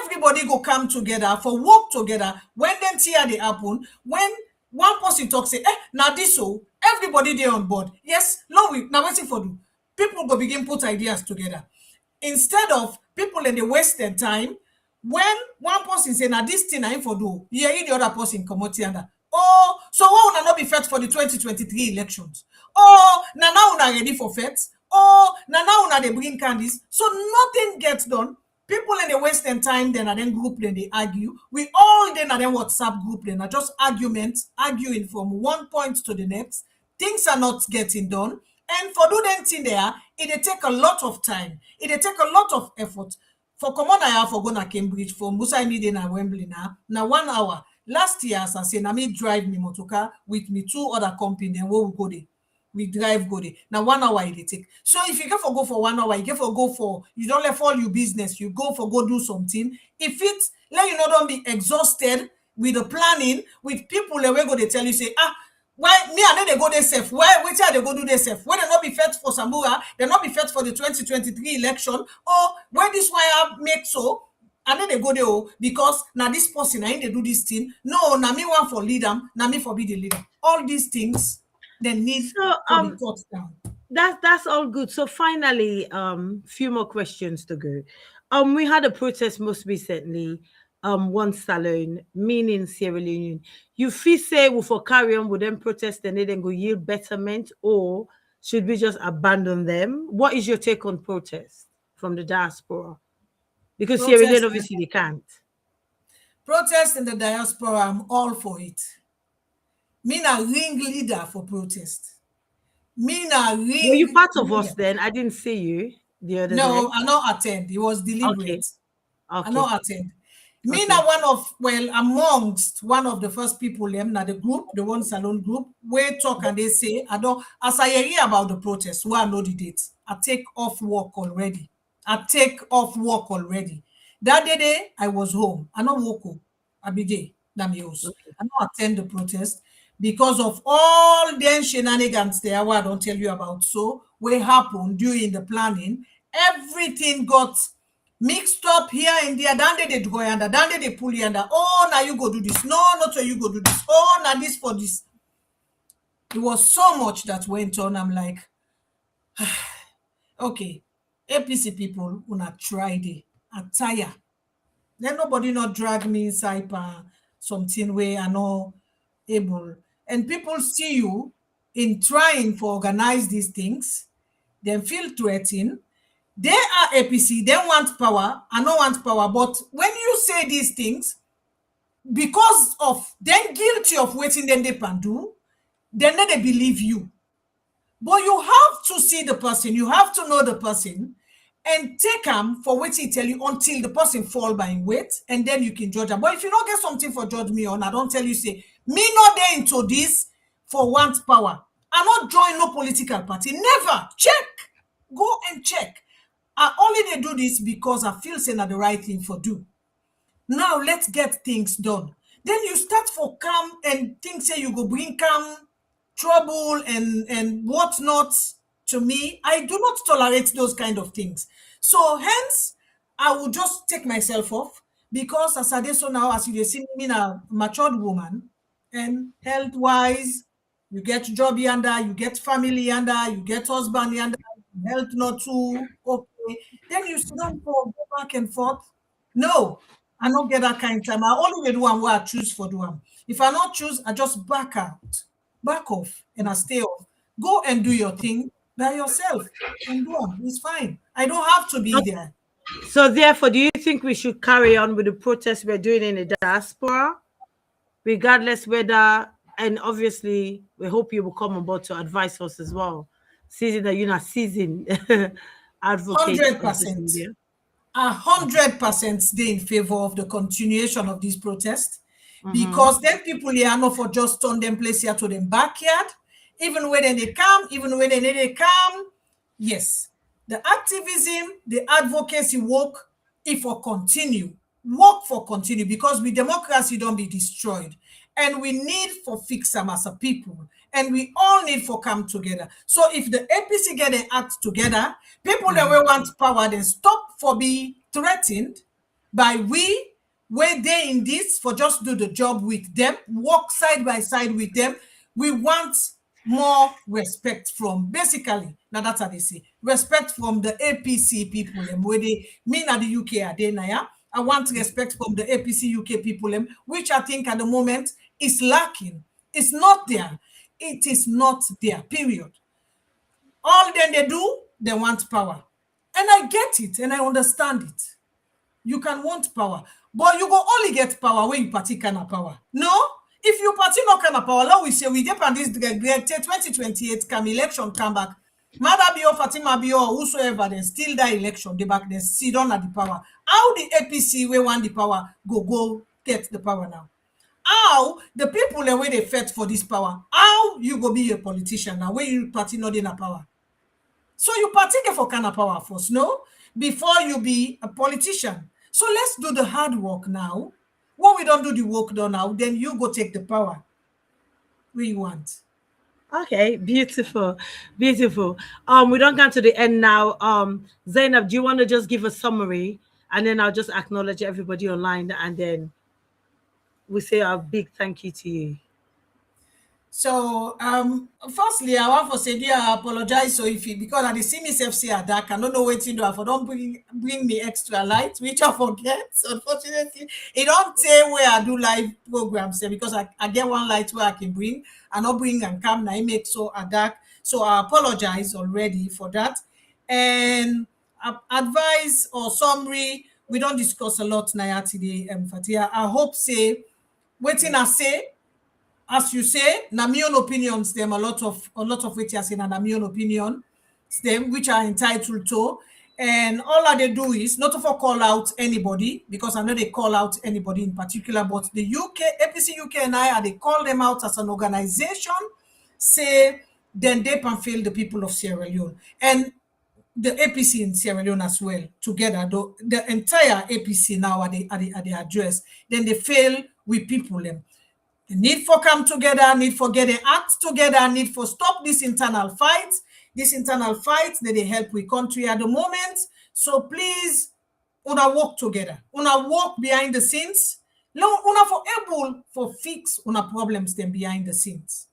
everybody go come together for work together. When them tear they happen, when one person talk say, now this so everybody there on board. Yes, no, we now waiting for do. People go begin put ideas together. Instead of people in the wasted time, when one person say, now this thing I for do, yeah, the other person come out here. Oh, so why would not be fet for the 2023 elections? Oh, now una ready for fets. Oh, now una they bring candies. So nothing gets done. People in the Western time, then are then group, then they argue. We all then are then WhatsApp group, then are just arguments, arguing from one point to the next. Things are not getting done. And for do them thing there, it take a lot of time. It take a lot of effort. For common I have for go to Cambridge, for Musa Mide na Wembley now 1 hour. Last year, as I say, na me drive me motoka with me 2 other company, then where we go there. We drive go there. Now 1 hour it take. So if you go for 1 hour, you get for go for, you don't let all your business, you go for go do something. If it let you not don't be exhausted with the planning, with people that we go they tell you say, why me and then they go they safe? Why which are they go do they safe? When they not be fet for Samura, they not be fet for the 2023 election, or where this wire make so. And then they go there because now this person I they do this thing. No, now me want for lead them, now me for be the leader. All these things they need So to be cut down. that's all good. So finally, few more questions to go. We had a protest most recently, one salon, meaning Sierra Leone. You feel say we for carry on with them protest and then go yield betterment, or should we just abandon them? What is your take on protest from the diaspora? Because Sierra Leone Protest, obviously they can't. protest in the diaspora, I'm all for it. Me na ringleader for protest. Me na Were you part of us ringleader. then? I didn't see you the other No, day. I not attend. It was Okay, deliberate. I okay, not attend. Me okay. na one of, well, amongst one of the first people them na the group, the one salon group, where talk and they say, I don't, as I hear about the protest, where I know the date, I take off work already. I take off work already. That day, I was home. I not woke up. I be there. Na me house. I not attend the protest because of all the shenanigans there, what I don't tell you about. So, what happened during the planning, everything got mixed up here and there. Then they go under, then they pull you under. Oh, now you go do this. No, not so you go do this. Oh, now this for this. It was so much that went on. I'm like, okay, APC people, una try it. I tire. Then nobody not drag me inside something where I know able. And people see you in trying to organize these things, then feel threatened. They are APC, they want power, I don't want power. But when you say these things, because of them guilty of waiting, then they can do, then they believe you. But you have to see the person, you have to know the person, and take them for what he tell you until the person fall by weight, and then you can judge them. But if you don't get something for judge me on, I don't tell you, say, me not there into this for want power. I not join no political party. Never. Check. Go and check. I only they do this because I feel saying the right thing for do. Now let's get things done. Then you start for calm and think say you go bring calm, trouble and whatnot to me. I do not tolerate those kind of things. So hence, I will just take myself off because as I did so now, as you see me now, matured woman and health wise, you get job yonder, you get family yonder, you get husband yonder, health not too okay. Then you sit down for go back and forth. No, I don't get that kind of time. I only do one where I choose for do one. If I not choose, I just back out, back off, and I stay off. Go and do your thing by yourself and do it. It's fine. I don't have to be there. So therefore, do you think we should carry on with the protests we're doing in the diaspora, regardless whether, and obviously we hope you will come on board to advise us as well, seeing that you're not seasoned advocate on social 100%. media. 100% stay in favor of the continuation of this protest because then people here are not for just turn them place here to them backyard, even when they come, even when they come. Yes, the activism, the advocacy work, if for continue, work for continue because with democracy don't be destroyed. And we need for fix them as a people. And we all need for come together. So if the APC get an act together, people that will want power, then stop for be threatened by we, where they in this for just do the job with them, walk side by side with them. We want more respect from basically now that's how they say respect from the APC people them where they mean at the UK are they now. I want respect from the APC UK people them, which I think at the moment is lacking. It's not there. It is not there. Period. All then they do, they want power. And I get it and I understand it. You can want power, but you go only get power when you party kind of power. No, if you party no kind of power, like we say we depend this 2028 come election come back. Mother be or Fatima be or whosoever, then still that election, they back then sit down at the power. How the APC we want the power go get the power now? How the people the way they fight for this power? How you go be a politician now when you party not in a power? So you partake for kind of power first, no? Before you be a politician. So let's do the hard work now. When we don't do the work done now, then you go take the power where you want. Okay, beautiful, beautiful. We don't come to the end now. Zainab, do you want to just give a summary, and then I'll just acknowledge everybody online, and then we say a big thank you to you. So, firstly, I want to say, dear, I apologize. So, if you, because I see myself say a dark, I don't know what to do. If I don't bring me extra light, which I forget. Unfortunately, it don't say where I do live programs, because I get one light where I can bring, and not bring and come. Now, it makes so a dark. So, I apologize already for that. And advice or summary, we don't discuss a lot now today, Fatia. I hope say, waiting I say, as you say, na my own opinions, them a lot of what you're saying, and my own opinion, them which are entitled to. And all that they do is not to call out anybody, because I know they call out anybody in particular, but the UK, APC UK and I, they call them out as an organization, say then they can fail the people of Sierra Leone. And the APC in Sierra Leone as well, together, the entire APC now are the address, then they fail with people them. The need for come together, need for get an act together, need for stop this internal fight. This internal fight that they help with country at the moment. So please, una work together. Una work behind the scenes. Una for able for fix una problems them behind the scenes.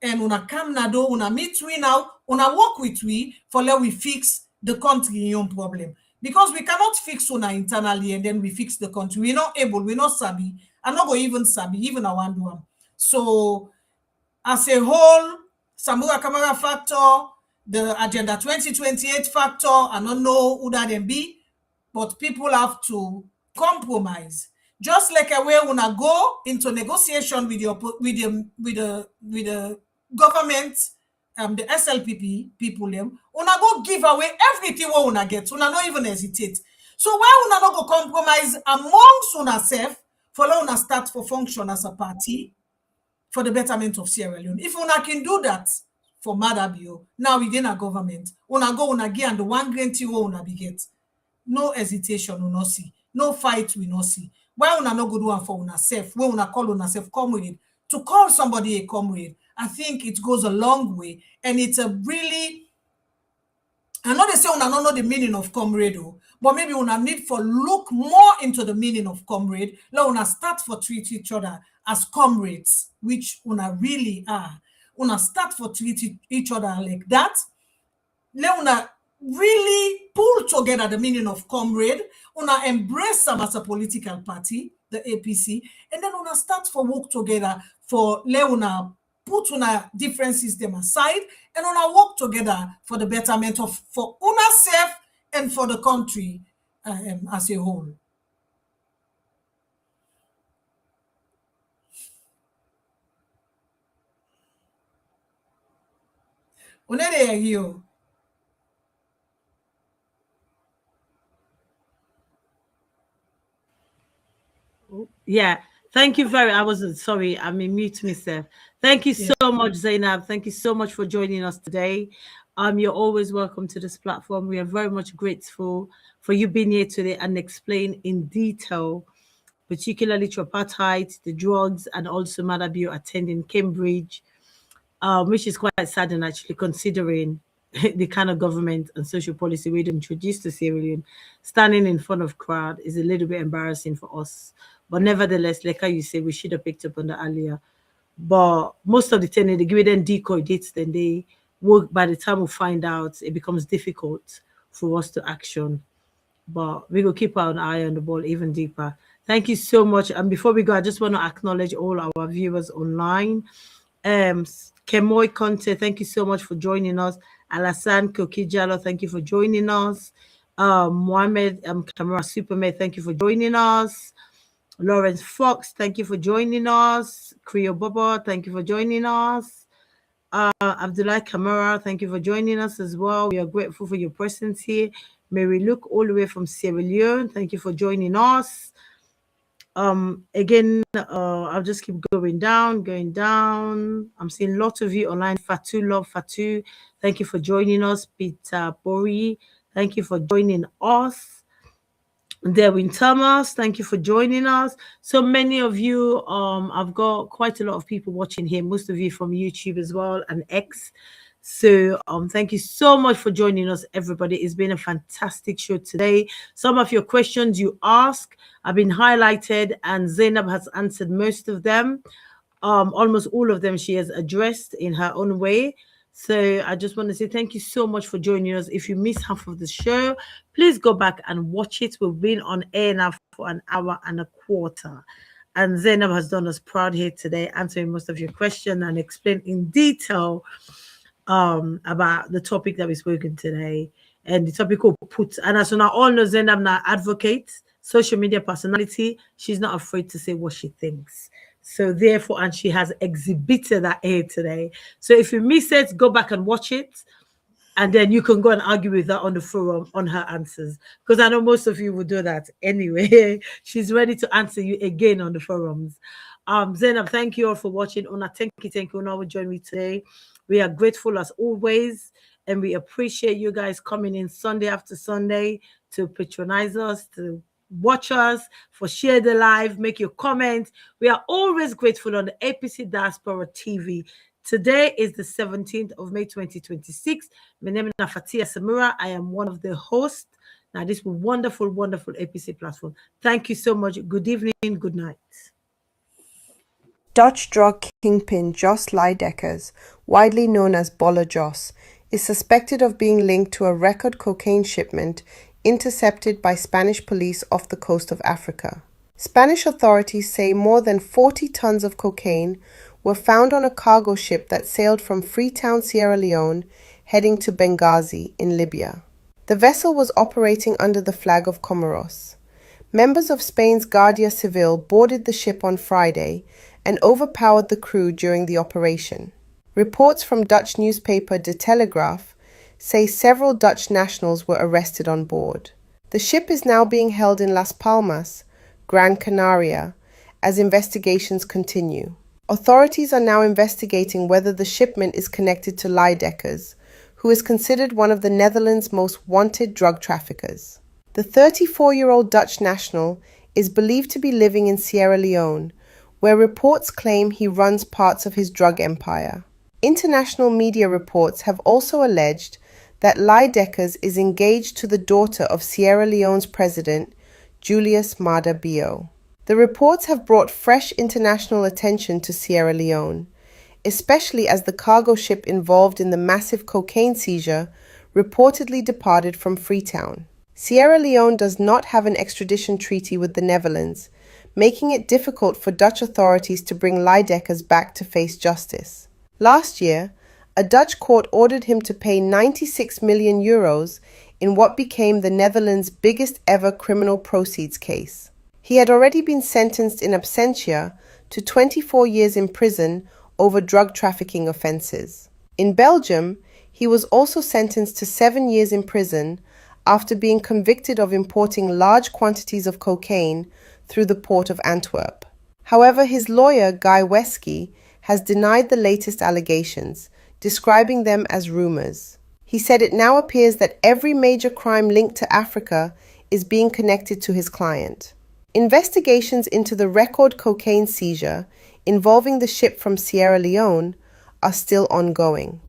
And una come na do, una meet we now, una work with we for let we fix the country own problem. Because we cannot fix una internally and then we fix the country. We're not able, we're not sabi. I'm not going even sabi, even I want one. So, as a whole, Samura Kamara factor, the Agenda 2028 factor, I don't know who that then be, but people have to compromise. Just like a way when I go into negotiation with the government, the SLPP people, them, una go give away everything what una get, una not even hesitate. So why una not go compromise amongst una self for una start for function as a party for the betterment of Sierra Leone? If una can do that for Madabio, now within a government, una go una give and the one guarantee what una be get. No hesitation, we not see. No fight, we not see. Why una not go do one for una self? Where una call una self comrade? To call somebody a comrade, I think it goes a long way, and it's a really. I know they say una don't know the meaning of comrade, but maybe una need for look more into the meaning of comrade. Let una start for treat each other as comrades, which una really are. Una start for treat each other like that. Let una really pull together the meaning of comrade, una embrace them as a political party, the APC, and then una start for work together for let una put una differences them aside and una work together for the betterment of for una self and for the country as a whole. Una there here. Yeah, thank you I wasn't sorry, I'm in mute myself. Thank you so much, Zainab. Thank you so much for joining us today. You're always welcome to this platform. We are very much grateful for you being here today and explain in detail, particularly tripartite, the drugs, and also Madabio attending Cambridge, which is quite saddening actually, considering the kind of government and social policy we introduced to Sierra Leone. Standing in front of crowd is a little bit embarrassing for us. But nevertheless, like how you say, we should have picked up on that earlier. But most of the time, they give them decoy dates, then they work. By the time we find out, it becomes difficult for us to action. But we will keep our eye on the ball even deeper. Thank you so much. And before we go, I just want to acknowledge all our viewers online. Kemoy Conte, thank you so much for joining us. Alassane Kokijalo, thank you for joining us. Mohamed Kamara Superman, thank you for joining us. Lawrence Fox, thank you for joining us. Creo Bobo, thank you for joining us. Abdullah Kamara, thank you for joining us as well. We are grateful for your presence here. Mary Luke, all the way from Sierra Leone, thank you for joining us. Again, I'll just keep going down. I'm seeing lots of you online. Fatu, love Fatu, thank you for joining us. Peter Bori, thank you for joining us. Derwin Thomas, thank you for joining us. So many of you, I've got quite a lot of people watching here, most of you from YouTube as well and X. So thank you so much for joining us, everybody. It's been a fantastic show today. Some of your questions you asked have been highlighted and Zainab has answered most of them. Almost all of them she has addressed in her own way. So I just want to say thank you so much for joining us. If you missed half of the show, please go back and watch it. We've been on air now for an hour and a quarter. And Zainab has done us proud here today, answering most of your questions and explain in detail about the topic that we've spoken today. And the topic will put, and as you now all know, Zainab now advocates, social media personality. She's not afraid to say what she thinks. So therefore, and she has exhibited that here today. So if you miss it, go back and watch it. And then you can go and argue with her on the forum on her answers. Because I know most of you will do that anyway. She's ready to answer you again on the forums. Zainab, thank you all for watching. Una, thank you. Una will join me today. We are grateful as always. And we appreciate you guys coming in Sunday after Sunday to patronize us, to watch us, for share the live, make your comment. We are always grateful on the APC Diaspora TV. Today is the 17th of May 2026. My name is Fatia Samura. I am one of the hosts. Now, this wonderful, wonderful APC platform. Thank you so much. Good evening. Good night. Dutch drug kingpin Jos Leidekkers, widely known as Bolle Jos, is suspected of being linked to a record cocaine shipment intercepted by Spanish police off the coast of Africa. Spanish authorities say more than 40 tons of cocaine were found on a cargo ship that sailed from Freetown, Sierra Leone, heading to Benghazi in Libya. The vessel was operating under the flag of Comoros. Members of Spain's Guardia Civil boarded the ship on Friday and overpowered the crew during the operation. Reports from Dutch newspaper De Telegraaf say several Dutch nationals were arrested on board. The ship is now being held in Las Palmas, Gran Canaria, as investigations continue. Authorities are now investigating whether the shipment is connected to Leidekkers, who is considered one of the Netherlands' most wanted drug traffickers. The 34-year-old Dutch national is believed to be living in Sierra Leone, where reports claim he runs parts of his drug empire. International media reports have also alleged that Leidekkers is engaged to the daughter of Sierra Leone's president, Julius Maada Bio. The reports have brought fresh international attention to Sierra Leone, especially as the cargo ship involved in the massive cocaine seizure reportedly departed from Freetown. Sierra Leone does not have an extradition treaty with the Netherlands, making it difficult for Dutch authorities to bring Leidekkers back to face justice. Last year, a Dutch court ordered him to pay 96 million euros in what became the Netherlands' biggest ever criminal proceeds case. He had already been sentenced in absentia to 24 years in prison over drug trafficking offences. In Belgium, he was also sentenced to 7 years in prison after being convicted of importing large quantities of cocaine through the port of Antwerp. However, his lawyer, Guy Wesky, has denied the latest allegations, describing them as rumours. He said it now appears that every major crime linked to Africa is being connected to his client. Investigations into the record cocaine seizure involving the ship from Sierra Leone are still ongoing.